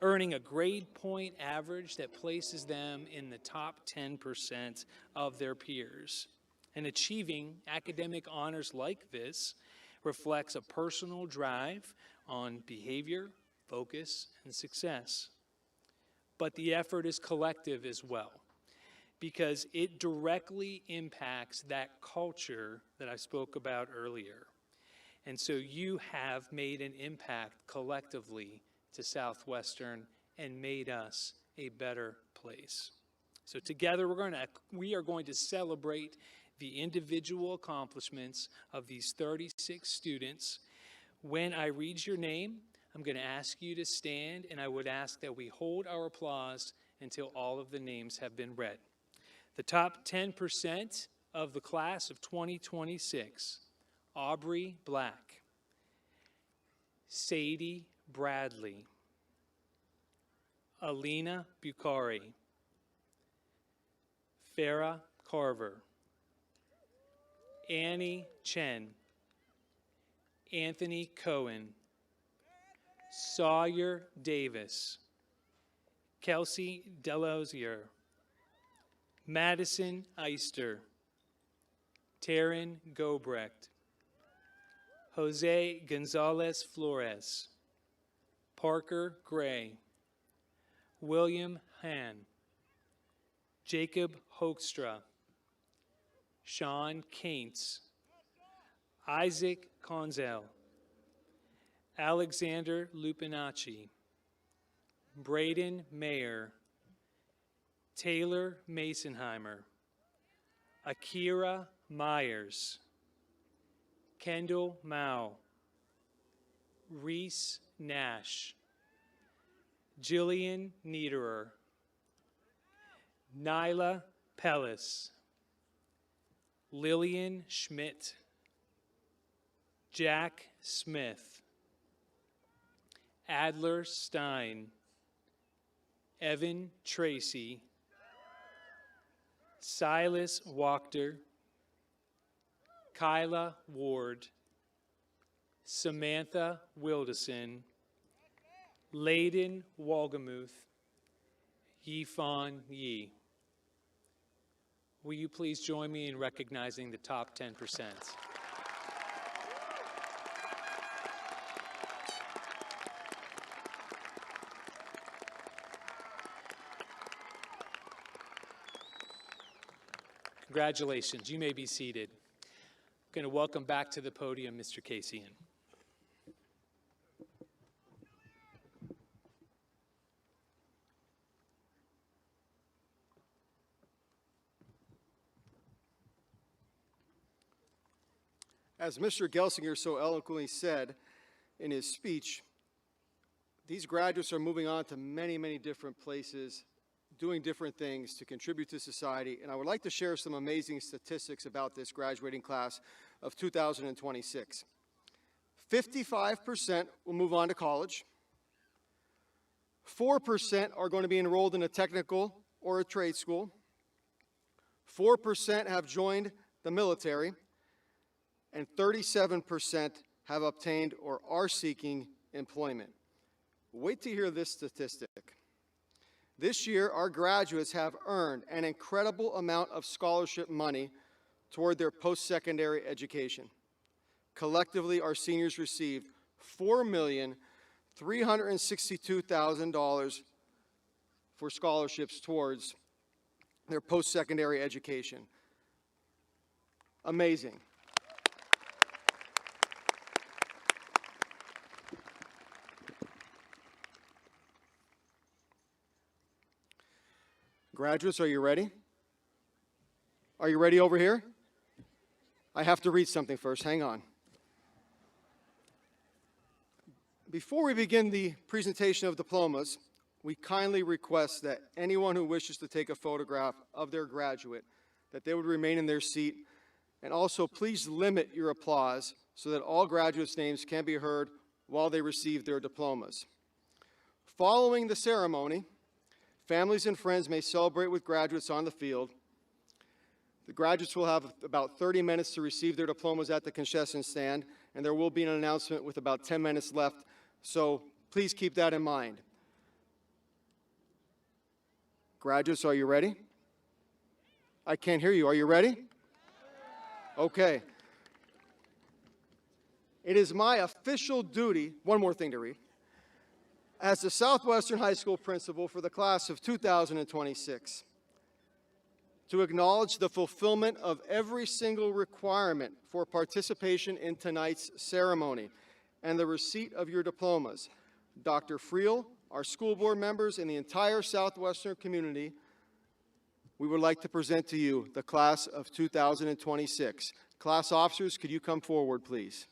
earning a grade point average that places them in the top 10% of their peers. And achieving academic honors like this reflects a personal drive on behavior, focus, and success. But the effort is collective as well, because it directly impacts that culture that I spoke about earlier. And so you have made an impact collectively to Southwestern and made us a better place. So together we are going to celebrate the individual accomplishments of these 36 students. When I read your name, I'm going to ask you to stand, and I would ask that we hold our applause until all of the names have been read. The top 10% of the class of 2026: Aubrey Black, Sadie Bradley, Alina Bukhari, Farah Carver, Annie Chen, Anthony Cohen, Sawyer Davis, Kelsey Delosier, Madison Eister, Taryn Gobrecht, Jose Gonzalez Flores, Parker Gray, William Hahn, Jacob Hoekstra, Sean Kaintz, Isaac Konzel, Alexander Lupinacci, Braden Mayer, Taylor Masonheimer, Akira Myers, Kendall Mao, Reese Nash, Jillian Niederer, Nyla Pellis, Lillian Schmidt, Jack Smith, Adler Stein, Evan Tracy, Silas Wachter, Kyla Ward, Samantha Wilderson, Layden Walgamuth, Yifan Yi. Will you please join me in recognizing the top 10%? Congratulations. You may be seated. I'm going to welcome back to the podium Mr. Kasian. As Mr. Gelsinger so eloquently said in his speech, these graduates are moving on to many, many different places, doing different things to contribute to society. And I would like to share some amazing statistics about this graduating class of 2026. 55% will move on to college. 4% are going to be enrolled in a technical or a trade school. 4% have joined the military. And 37% have obtained or are seeking employment. Wait to hear this statistic. This year, our graduates have earned an incredible amount of scholarship money toward their post-secondary education. Collectively, our seniors received $4,362,000 for scholarships towards their post-secondary education. Amazing. Graduates, are you ready? Are you ready over here? I have to read something first. Hang on. Before we begin the presentation of diplomas, we kindly request that anyone who wishes to take a photograph of their graduate, that they would remain in their seat, and also please limit your applause so that all graduates' names can be heard while they receive their diplomas. Following the ceremony, families and friends may celebrate with graduates on the field. The graduates will have about 30 minutes to receive their diplomas at the concession stand, and there will be an announcement with about 10 minutes left, so please keep that in mind. Graduates, are you ready? I can't hear you. Are you ready? Okay. It is my official duty, one more thing to read, as the Southwestern High School principal for the class of 2026, to acknowledge the fulfillment of every single requirement for participation in tonight's ceremony and the receipt of your diplomas. Dr. Friel, our school board members, and the entire Southwestern community, we would like to present to you the class of 2026. Class officers, could you come forward, please?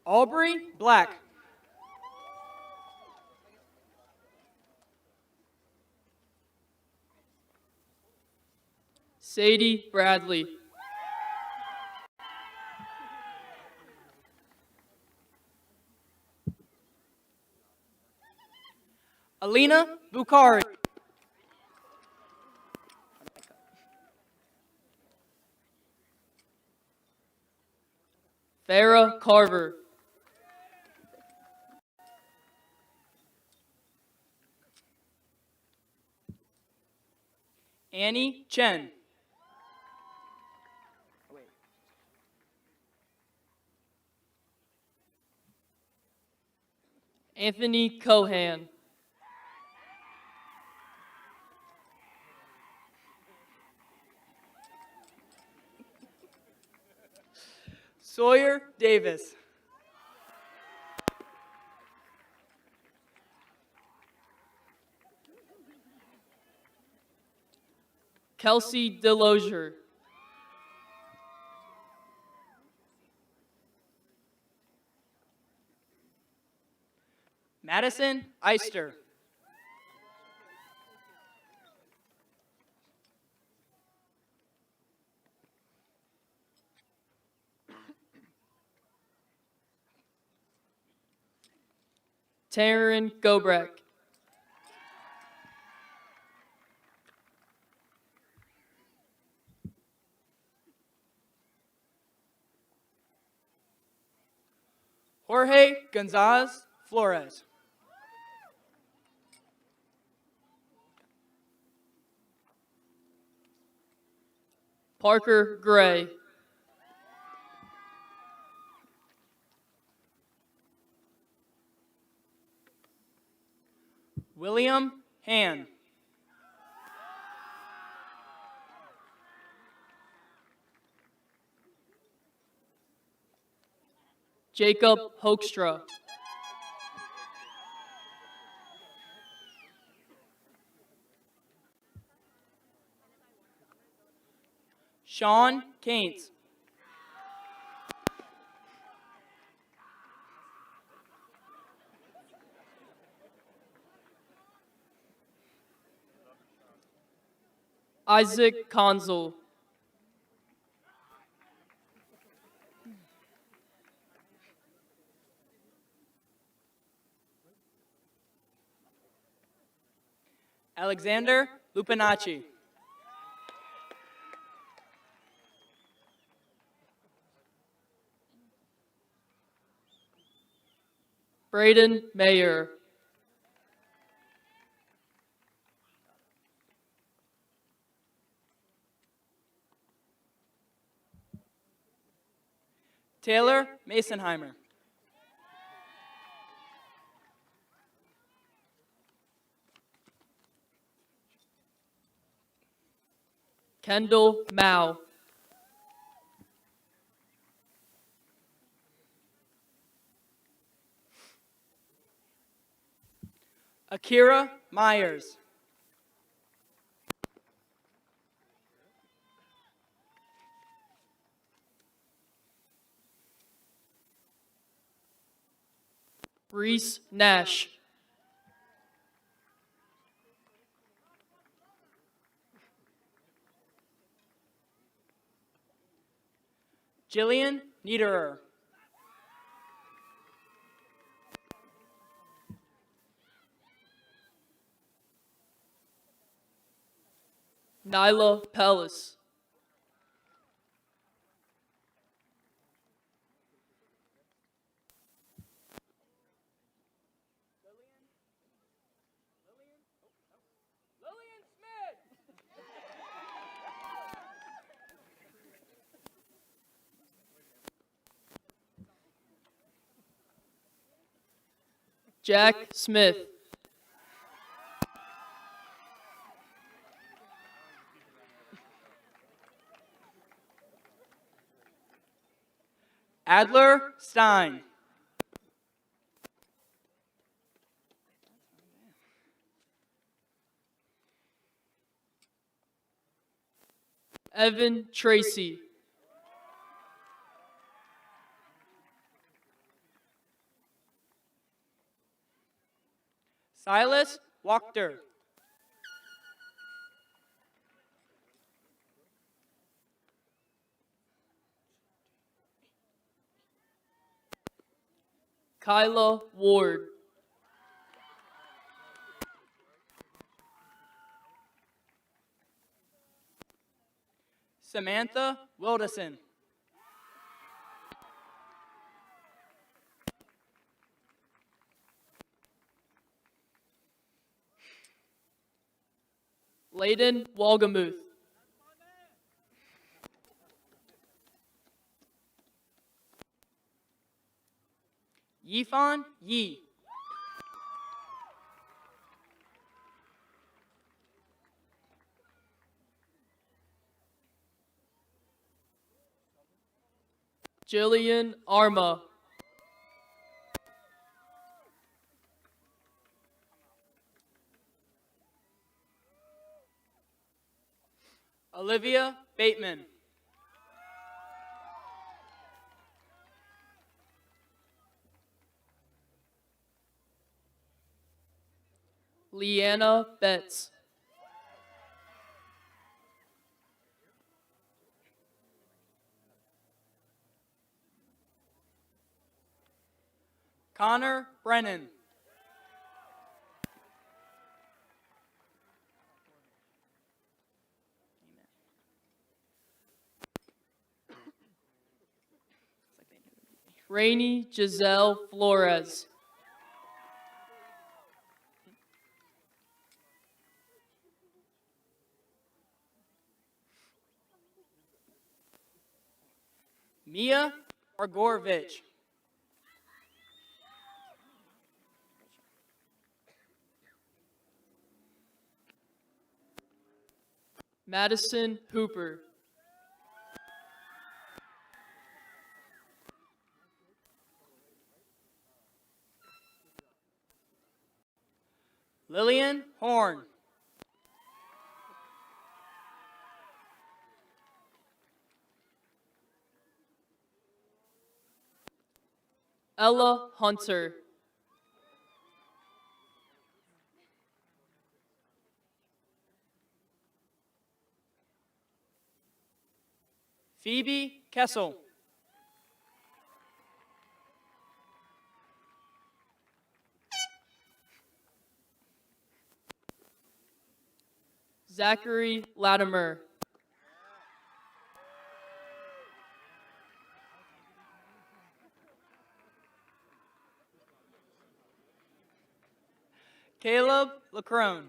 Aubrey Black. Sadie Bradley. Alina Bukhari. Farah Carver. Annie Chen. Anthony Cohan. Sawyer Davis. Kelsey Delozier. Madison Eister. Taryn Gobreck. Jorge Gonzalez Flores. Parker Gray. William Han. Jacob Hoekstra. Sean Keynes. Isaac Conzel. Alexander Lupinacci. Braden Mayer. Taylor Masonheimer. Kendall Mao. Akira Myers. Reese Nash. Jillian Niederer. Nyla Pellis. Jack Smith. Adler Stein. Evan Tracy. Silas Wachter. Kyla Ward. Samantha Wilderson. Layden Walgamuth. Yifan Yi. Jillian Arma. Olivia Bateman. Leanna Betts. Connor Brennan. Rainey Giselle Flores. Mia Argorovich. Madison Hooper. Lillian Horn. Ella Hunter. Phoebe Kessel. Zachary Latimer. Caleb Lacrone.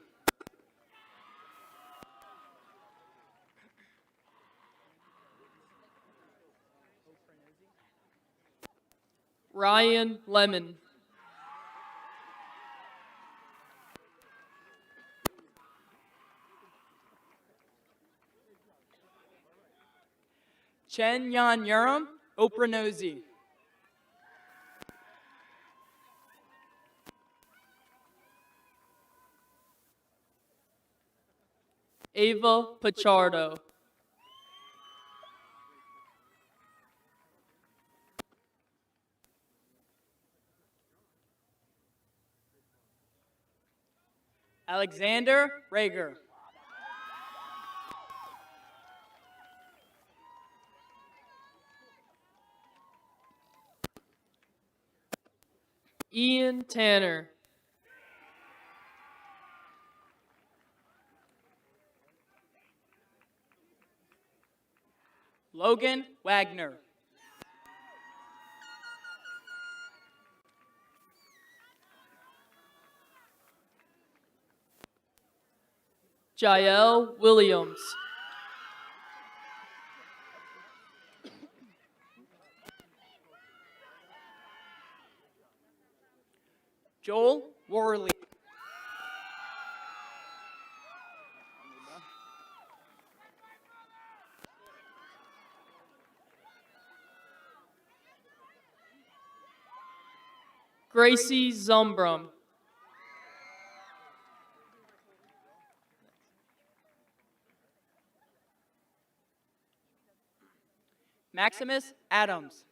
Ryan Lemon. Chen Yan Urim Opranosi. Ava Pichardo. Alexander Rager. Ian Tanner. Logan Wagner. Jael Williams. Joel Worley. Gracie Zumbrum. Maximus Adams.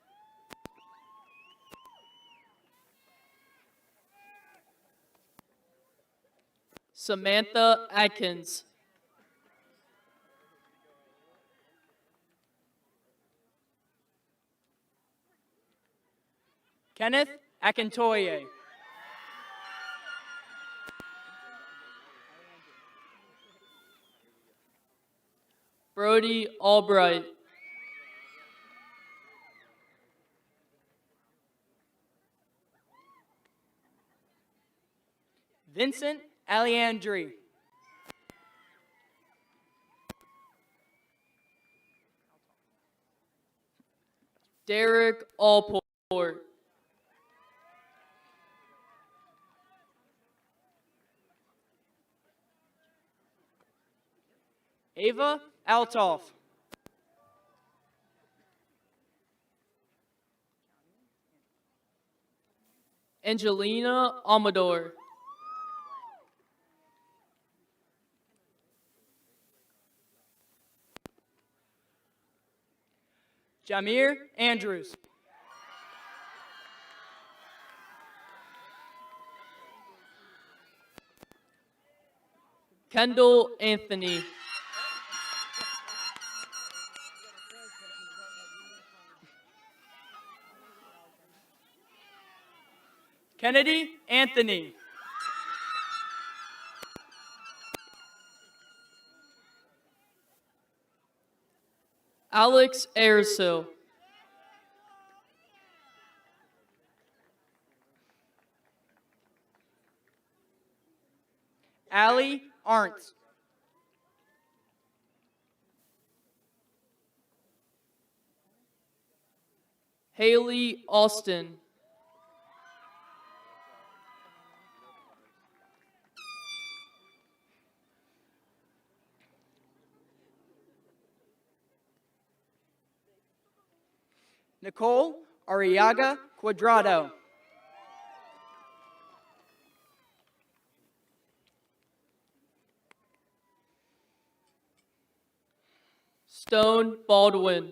Samantha Atkins. Kenneth Akintoye. Brody Albright. Vincent Aliandri. Derek Allport. Ava Altoff. Angelina Amador. Jamir Andrews. Kendall Anthony. Kennedy Anthony. Alex Airsil. Allie Arntz. Haley Austin. Nicole Arriaga Cuadrado. Stone Baldwin.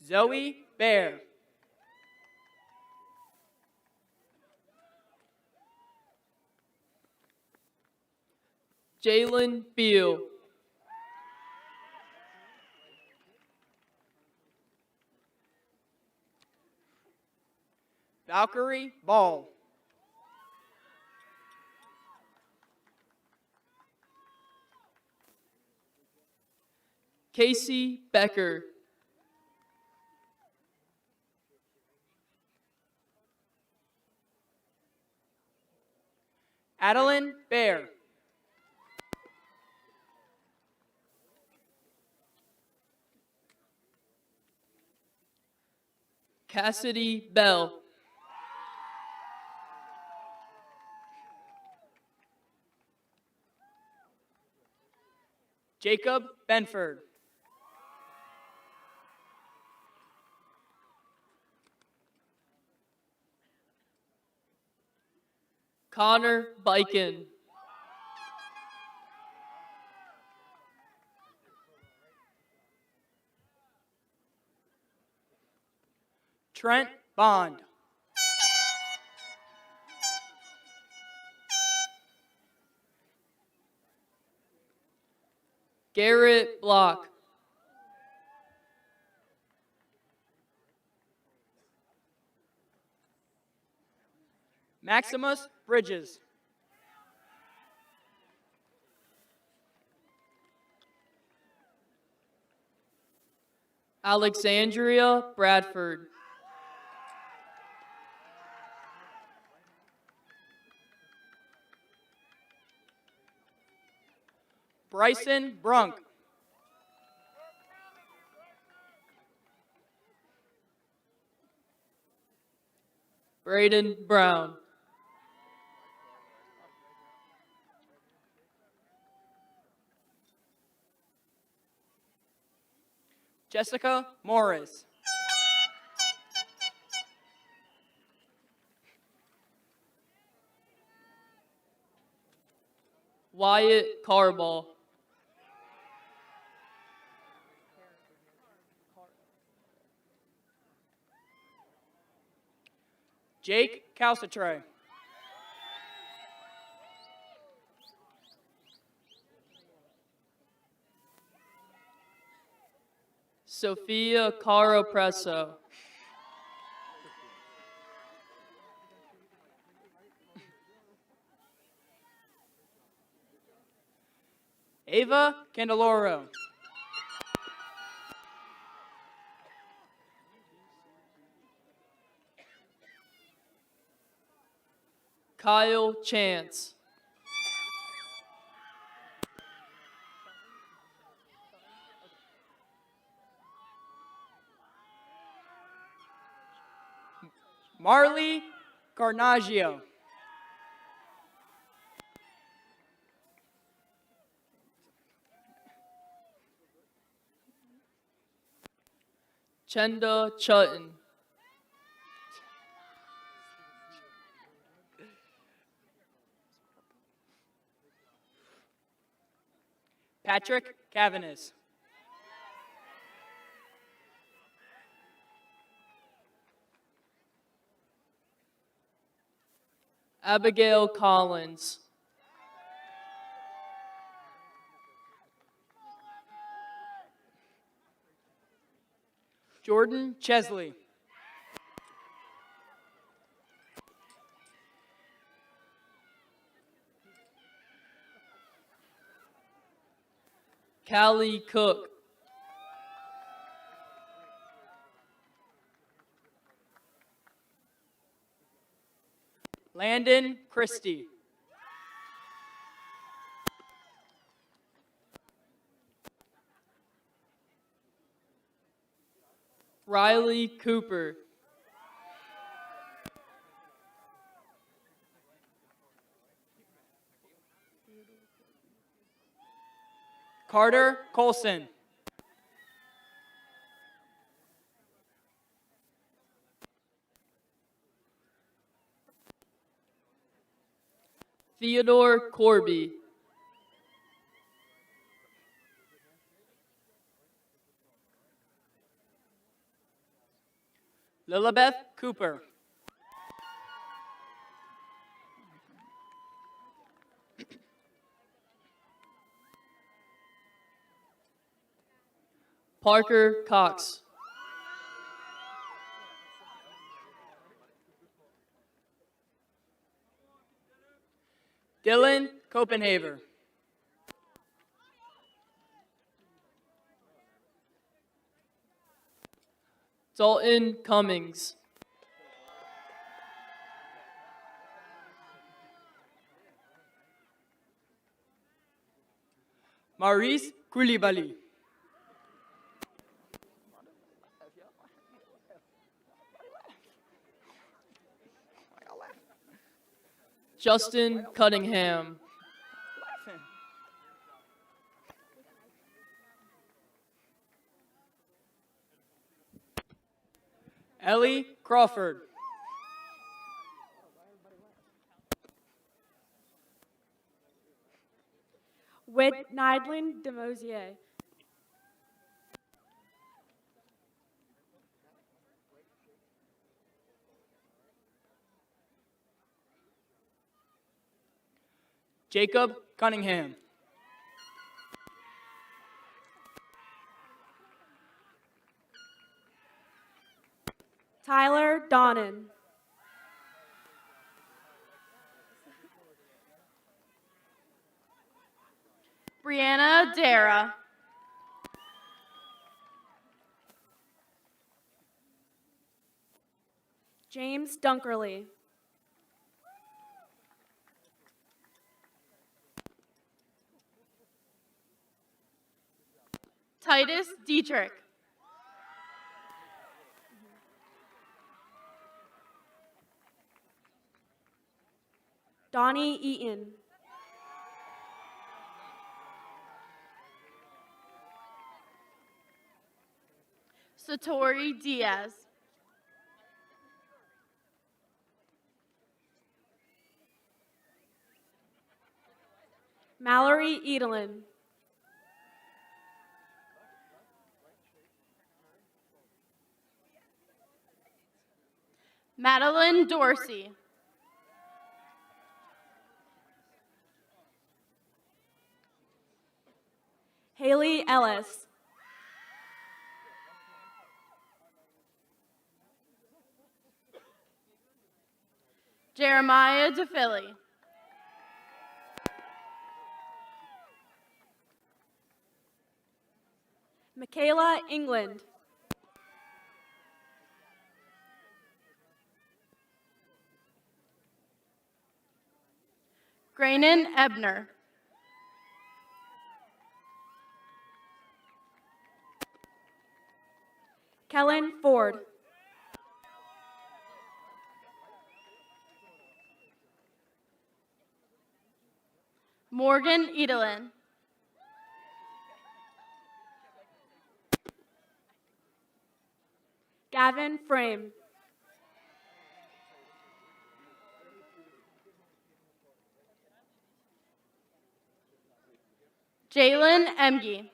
Zoe Bear. Jalen Beal. Valkyrie Ball. Casey Becker. Adeline Bear. Cassidy Bell. Jacob Benford. Connor Biken. Trent Bond. Garrett Block. Maximus Bridges. Alexandria Bradford. Bryson Brunk. Braden Brown. Jessica Morris. Wyatt Carball. Jake Calcitre. Sophia Caro Presso. Ava Candeloro. Kyle Chance. Marley Carnaggio. Chenda Chutton. Patrick Cavanis. Abigail Collins. Jordan Chesley. Callie Cook. Landon Christie. Riley Cooper. Carter Colson. Theodore Corby. Lilibeth Cooper. Parker Cox. Dylan Copenhaver. Dalton Cummings. Maurice Koulibaly. Justin Cunningham. Ellie Crawford. Whit Nidlin Demosier. Jacob Cunningham. Tyler Donnan. Brianna Dara. James Dunkerley. Titus Dietrich. Donnie Eaton. Satori Diaz. Mallory Edelin. Madeline Dorsey. Haley Ellis. Jeremiah DeFilly. Michaela England. Graydon Ebner. Kellen Ford. Morgan Edelin. Gavin Frame. Jalen Emge.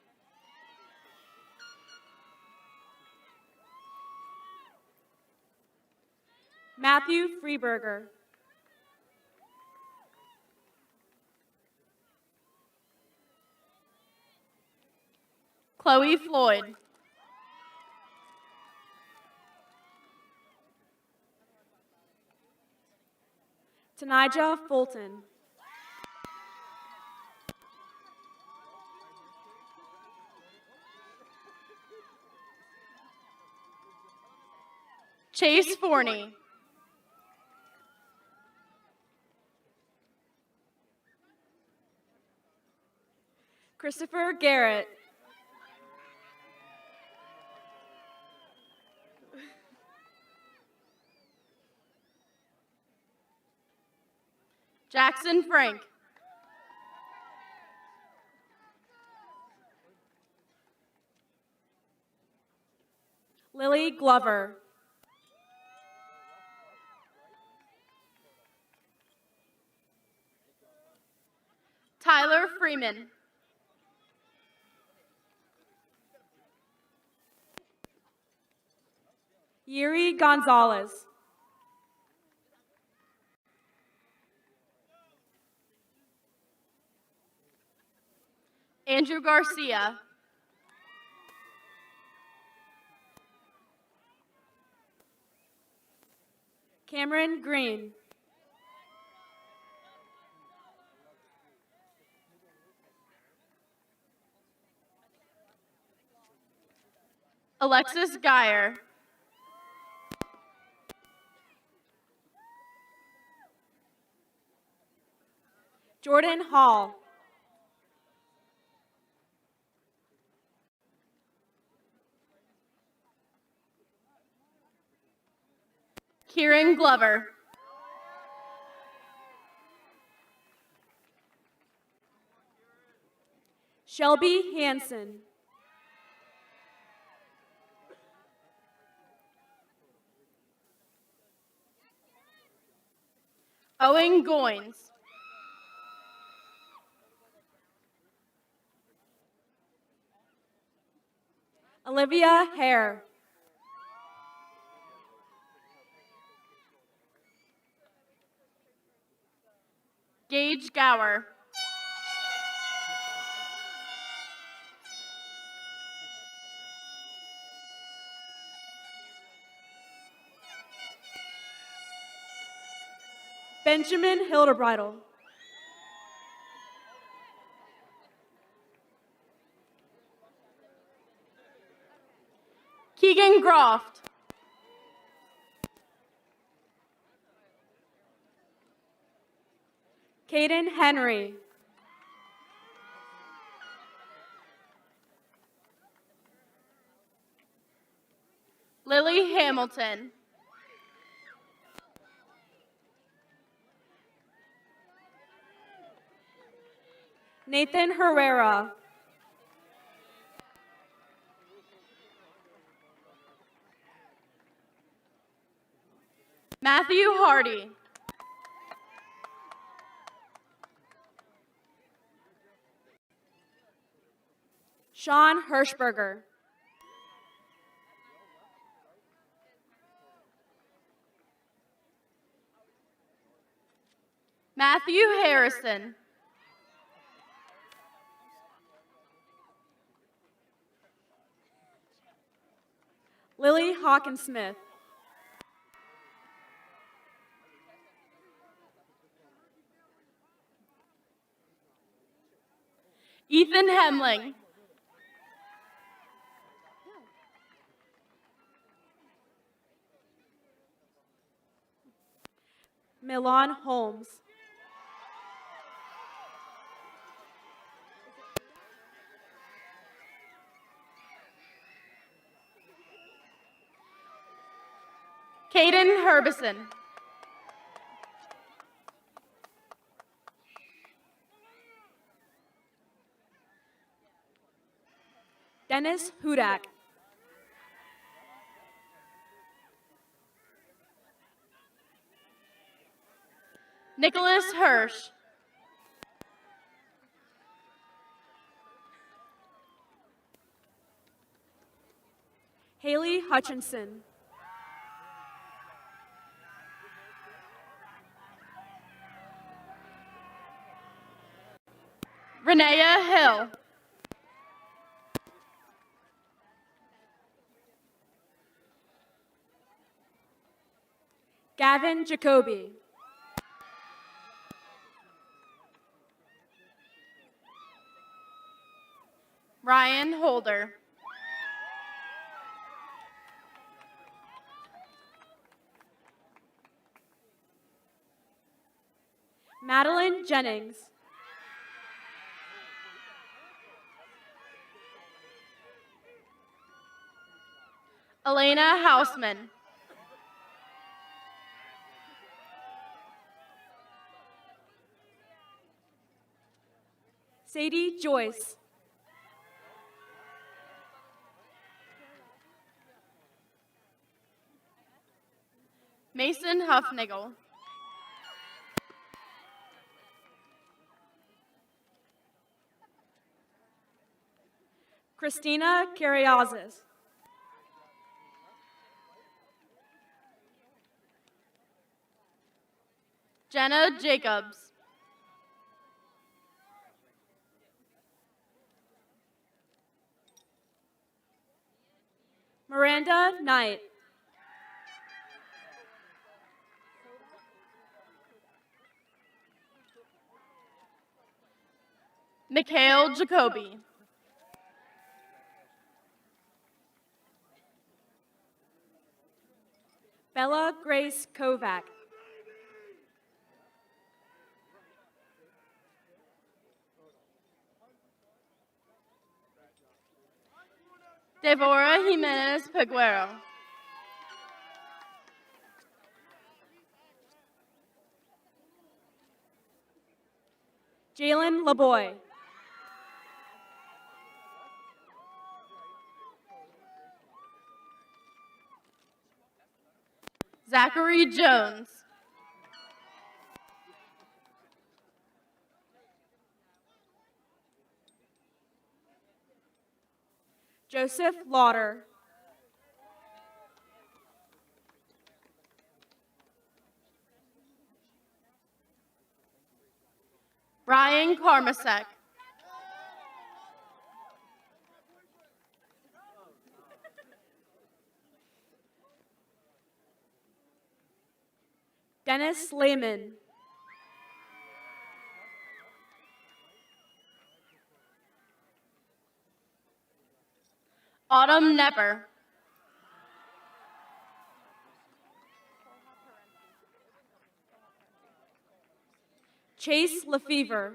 Matthew Freeberger. Chloe Floyd. Tanija Fulton. Chase Forney. Christopher Garrett. Jackson Frank. Lily Glover. Tyler Freeman. Yuri Gonzalez. Andrew Garcia. Cameron Green. Alexis Geyer. Jordan Hall. Kieran Glover. Shelby Hansen. Owen Goins. Olivia Hare. Gage Gower. Benjamin Hildebridle. Keegan Groft. Caden Henry. Lily Hamilton. Nathan Herrera. Matthew Hardy. Sean Hirschberger. Matthew Harrison. Lily Hawkins-Smith. Ethan Hemling. Milan Holmes. Caden Herbison. Dennis Hudak. Nicholas Hirsch. Haley Hutchinson. Renea Hill. Gavin Jacoby. Ryan Holder. Madeline Jennings. Elena Hausman. Sadie Joyce. Mason Huffnagel. Christina Carriazes. Jenna Jacobs. Miranda Knight. Mikhail Jacoby. Bella Grace Kovac. Devorah Jimenez Peguero. Jalen LeBoy. Zachary Jones. Joseph Lauder. Brian Karmasek. Dennis Lehman. Autumn Nepper. Chase Lefevre.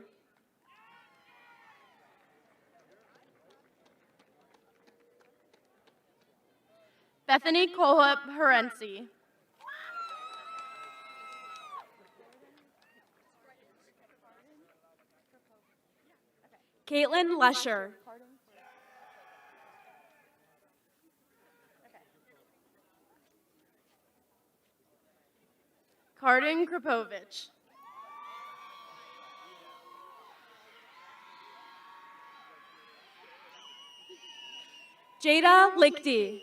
Bethany Colhup Herency. Caitlin Lesher. Cardin Krapovich. Jada Lichty.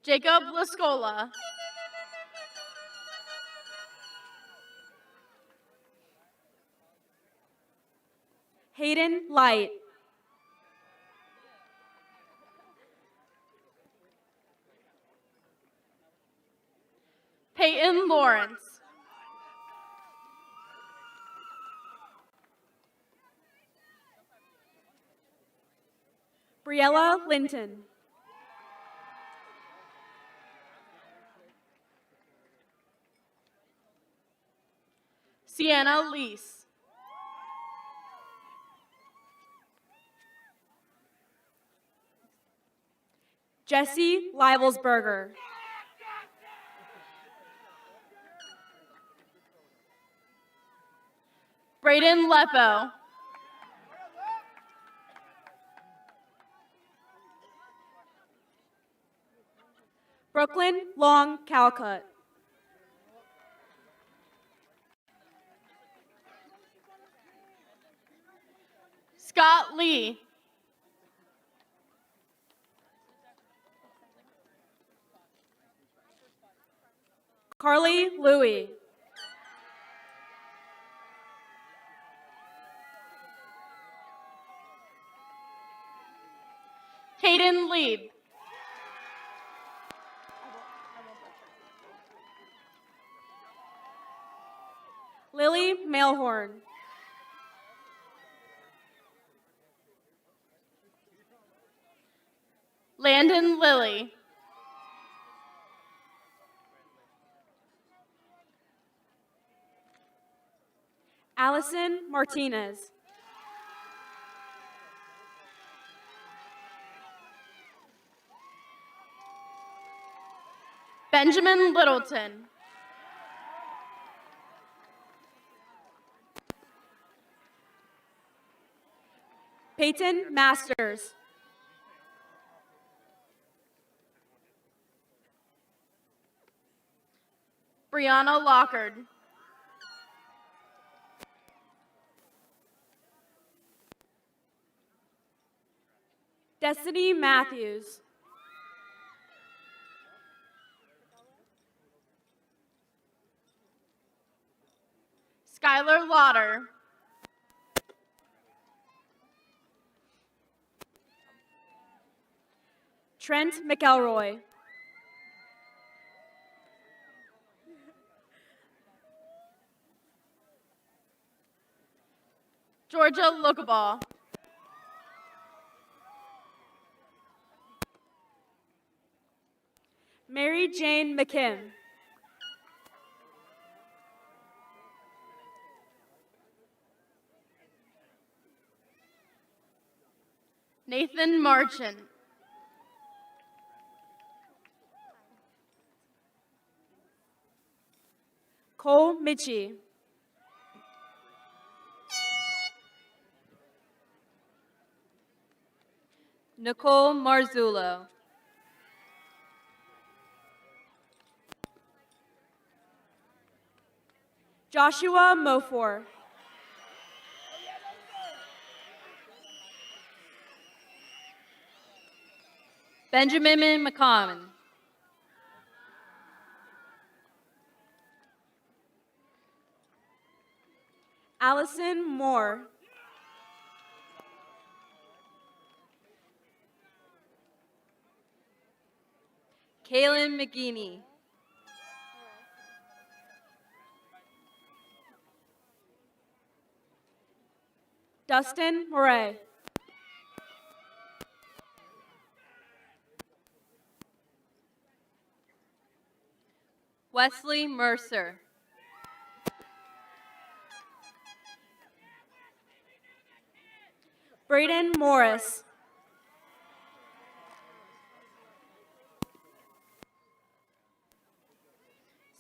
Jacob Lascola. Hayden Light. Peyton Lawrence. Briella Linton. Sienna Lease. Jesse Livelsberger. Braden Lepo. Brooklyn Long Calcutt. Scott Lee. Carly Louie. Caden Lieb. Lily Mailhorn. Landon Lilly. Allison Martinez. Benjamin Littleton. Peyton Masters. Brianna Lockard. Destiny Matthews. Skylar Lauder. Trent McElroy. Georgia Lookaball. Mary Jane McKim. Nathan Marchant. Cole Mitchie. Nicole Marzullo. Joshua Mofor. Benjamin McCommon. Allison Moore. Kaylin McGinney. Dustin Moray. Wesley Mercer. Braden Morris.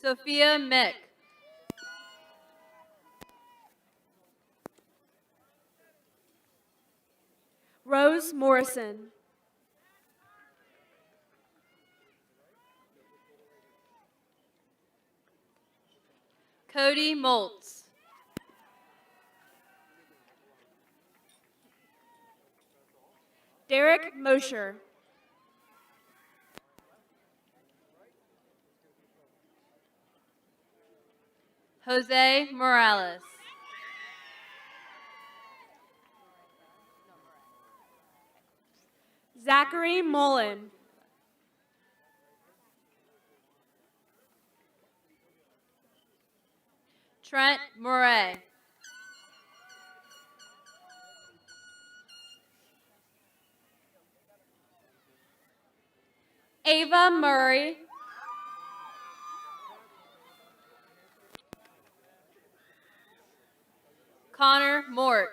Sophia Mick. Rose Morrison. Cody Moltz. Derek Mosher. Jose Morales. Zachary Mullen. Trent Murray. Ava Murray. Connor Mort.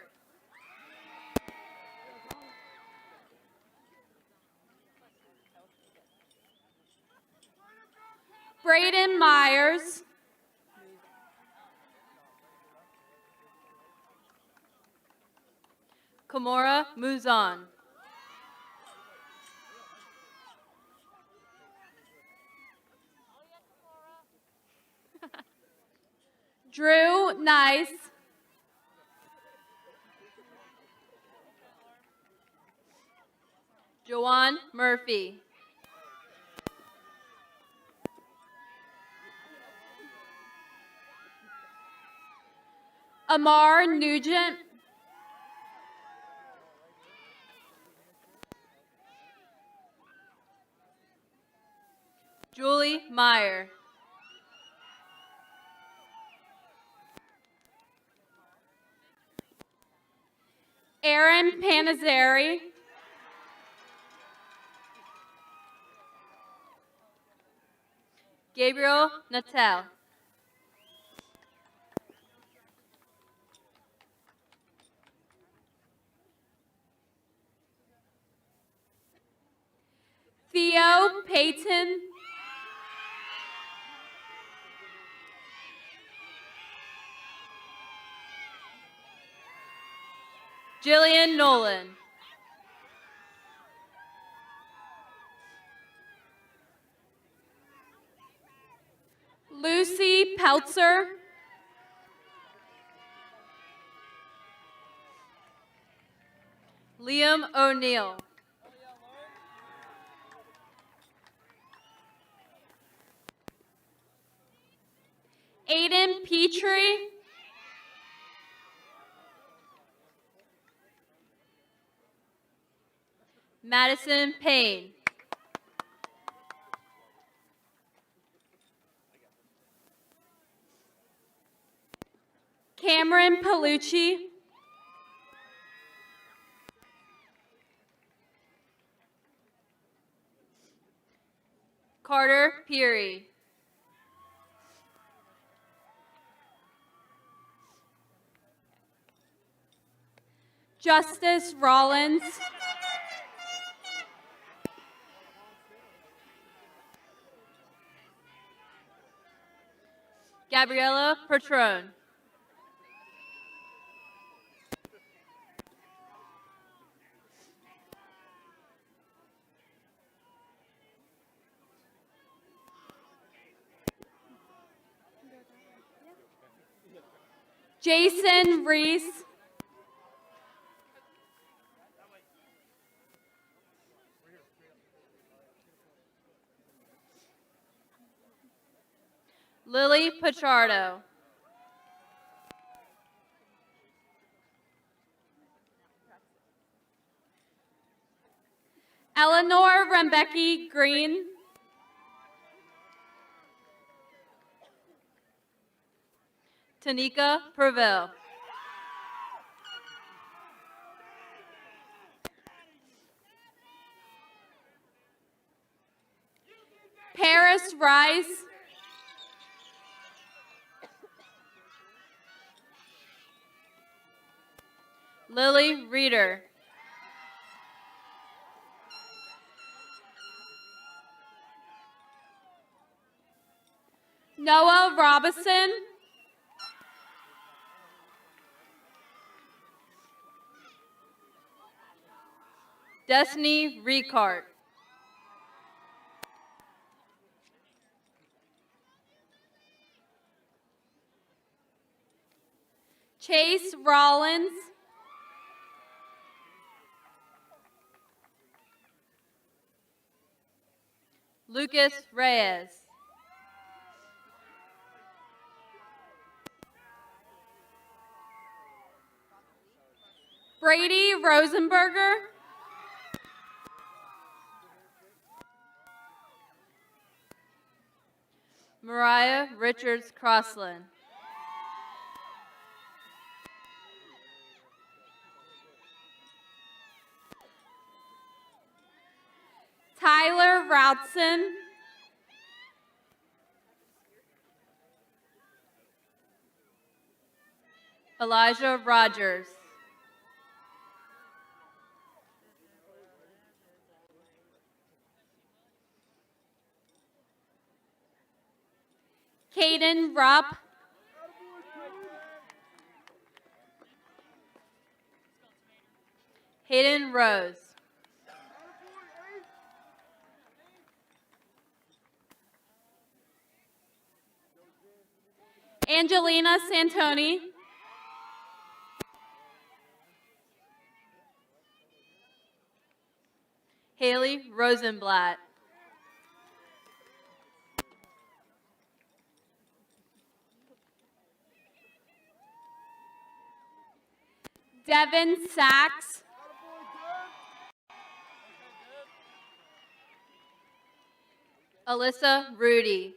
Braden Myers. Kamora Muzan. Drew Nice. Joanne Murphy. Amar Nugent. Julie Meyer. Aaron Panizeri. Gabriel Natel. Theo Payton. Jillian Nolan. Lucy Peltzer. Liam O'Neill. Aiden Petrie. Madison Payne. Cameron Palucci. Carter Peary. Justice Rollins. Gabriella Patron. Jason Reese. Lily Pichardo. Eleanor Rembecki Green. Tanika Prevail. Paris Rice. Lily Reeder. Noah Robinson. Destiny Ricart. Chase Rollins. Lucas Reyes. Brady Rosenberger. Mariah Richards Crossland. Tyler Routson. Elijah Rogers. Caden Rupp. Hayden Rose. Angelina Santoni. Haley Rosenblatt. Devin Sachs. Alyssa Rudy.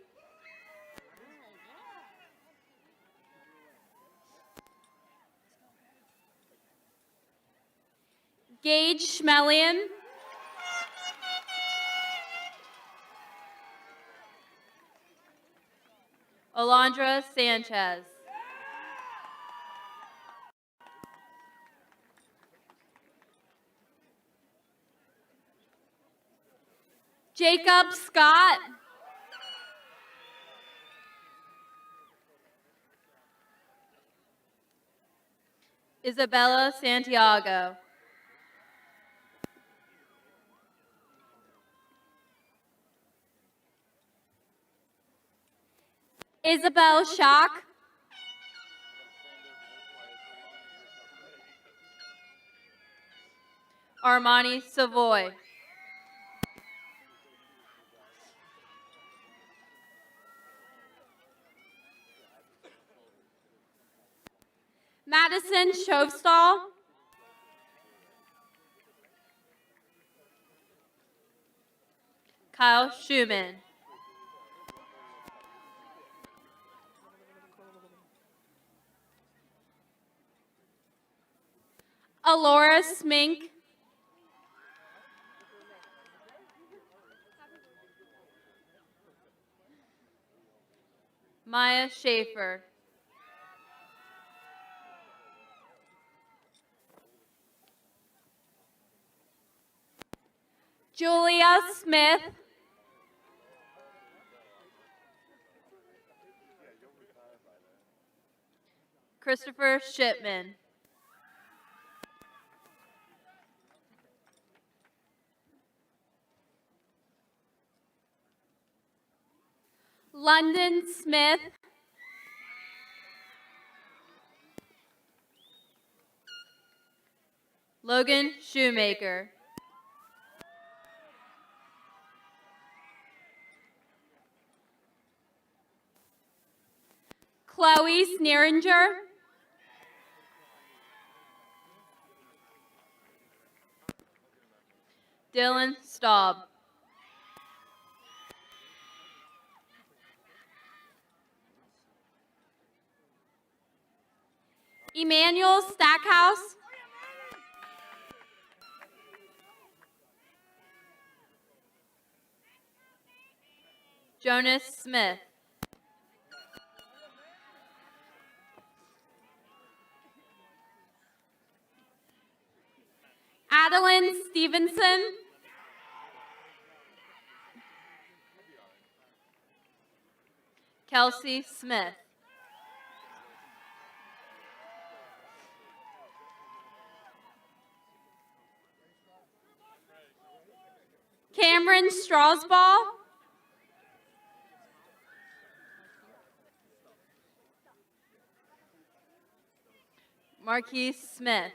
Gage Schmelian. Alondra Sanchez. Jacob Scott. Isabella Santiago. Isabel Schock. Armani Savoy. Madison Shovstall. Kyle Schumann. Alora Smink. Maya Schaefer. Julia Smith. Christopher Shipman. London Smith. Logan Shoemaker. Chloe Sneeringer. Dylan Staub. Emmanuel Stackhouse. Jonas Smith. Adeline Stevenson. Kelsey Smith. Cameron Strasball. Marquise Smith.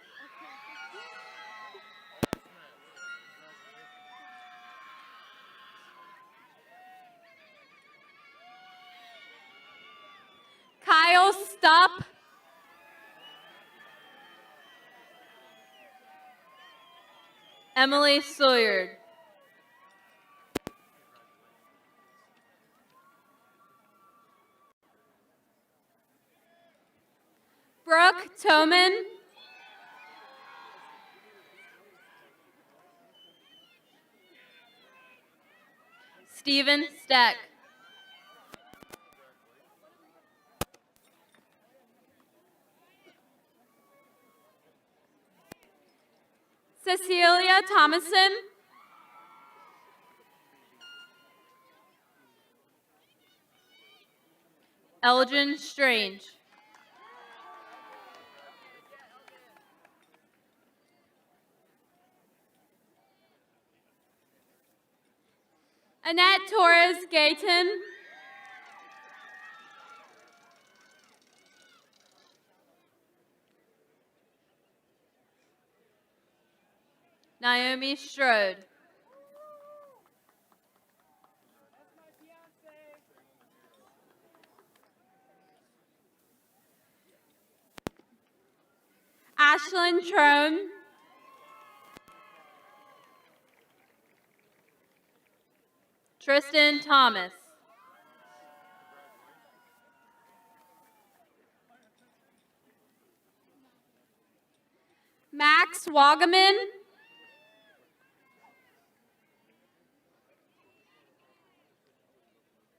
Kyle Stupp. Emily Sawyer. Brooke Toman. Stephen Steck. Cecilia Thomason. Elgin Strange. Annette Torres Gayton. Naomi Strode. Ashlyn Trone. Tristan Thomas. Max Wagaman.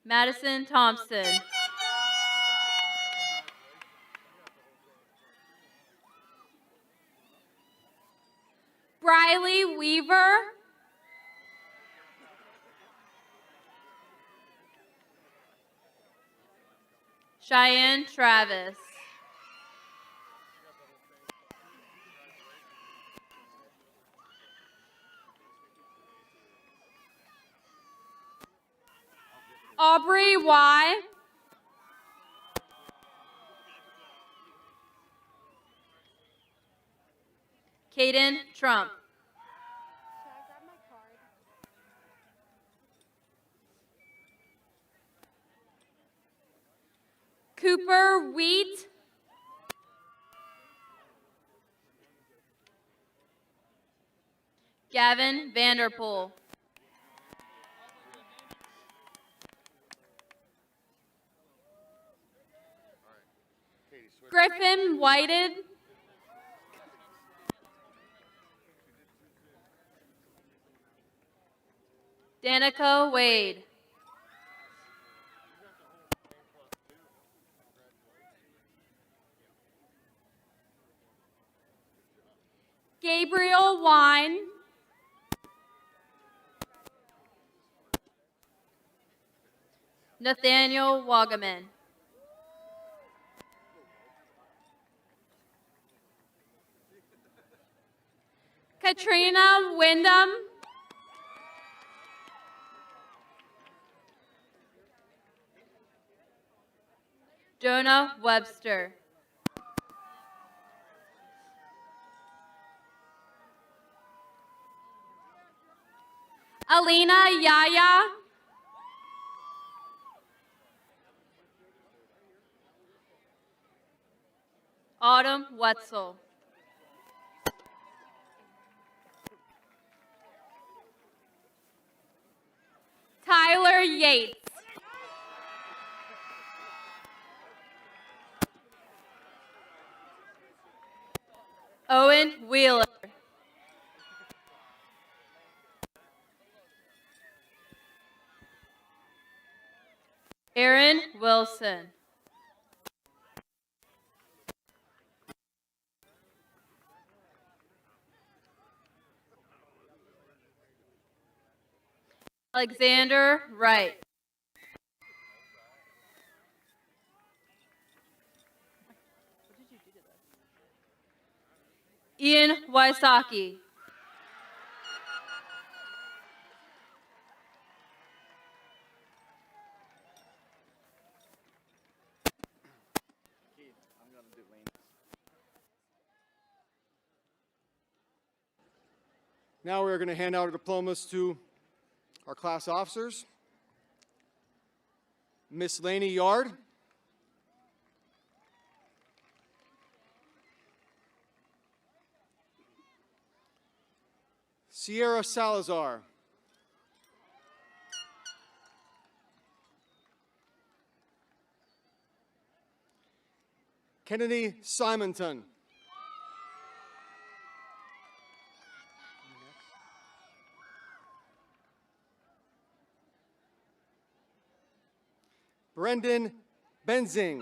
Madison Thompson. Briley Weaver. Cheyenne Travis. Aubrey Y. Caden Trump. Cooper Wheat. Gavin Vanderpool. Griffin Whited. Danica Wade. Gabriel Wine. Nathaniel Wagaman. Katrina Wyndham. Jonah Webster. Alina Yaya. Autumn Wetzel. Tyler Yates. Owen Wheeler. Aaron Wilson. Alexander Wright. Ian Wysocki. Now we're going to hand out our diplomas to our class officers. Miss Laney Yard. Sierra Salazar. Kennedy Simonton. Brendan Benzing.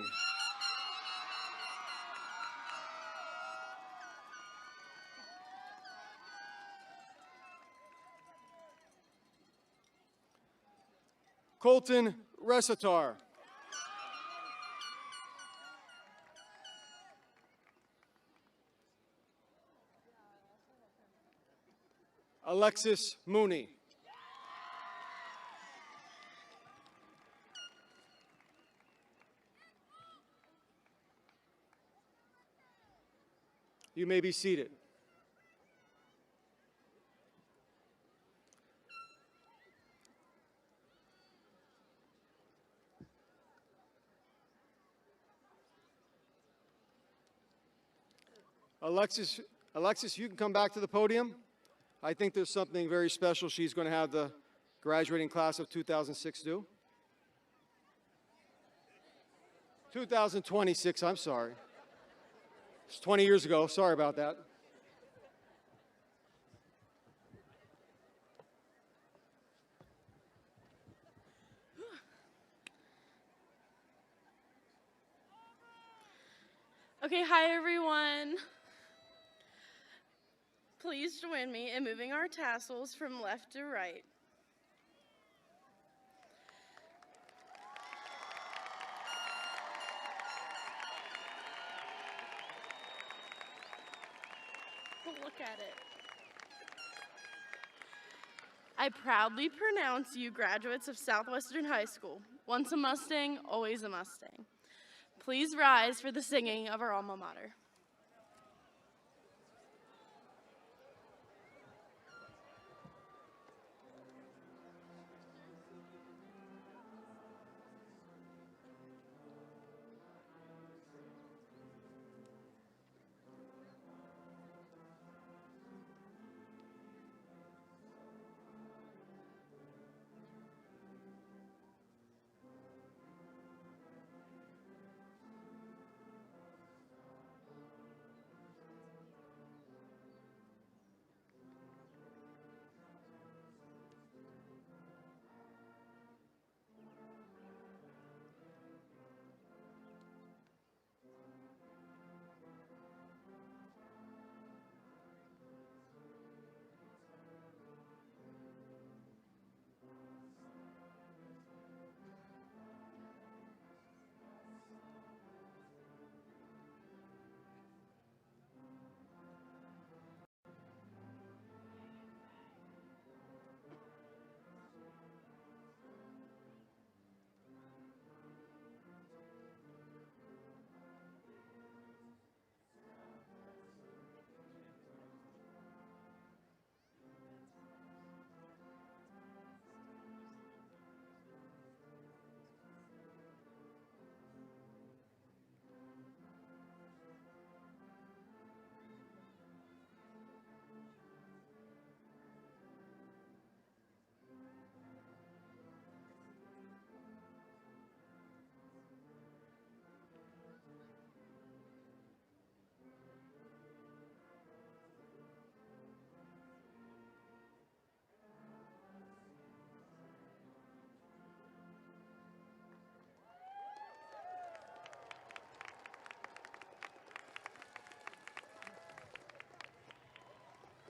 Colton Resitar. Alexis Mooney. You may be seated. Alexis, you can come back to the podium. I think there's something very special she's going to have the graduating class of 2006 do. 2026, I'm sorry. It's 20 years ago, sorry about that. Okay, hi everyone. Please join me in moving our tassels from left to right. Look at it. I proudly pronounce you graduates of Southwestern High School. Once a Mustang, always a Mustang. Please rise for the singing of our alma mater.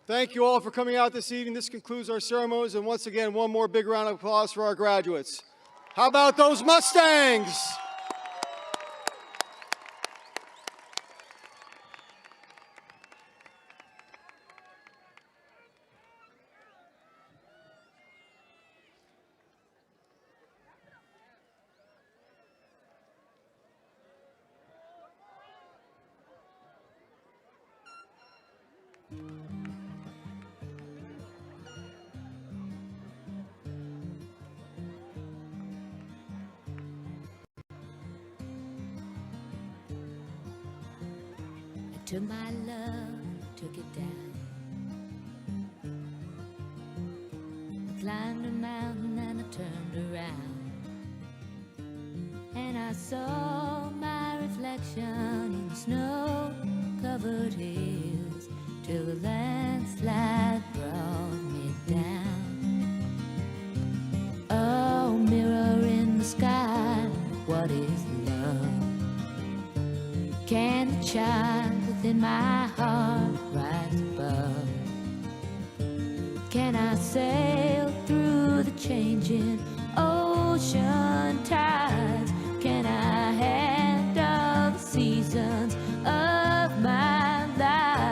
Thank you all for coming out this evening. This concludes our ceremonies, and once again, one more big round of applause for our graduates. How about those Mustangs? Took my love, took it down. I climbed a mountain and I turned around, and I saw my reflection in the snow-covered hills till the landslide brought me down. Oh, mirror in the sky, what is love? Can the child within my heart rise above? Can I sail through the changing ocean tides? Can I handle the seasons of my life?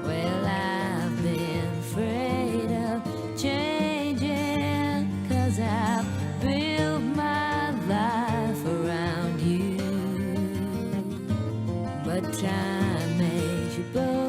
Well, I've been afraid of changing, 'cause I've built my life around you. But time makes you both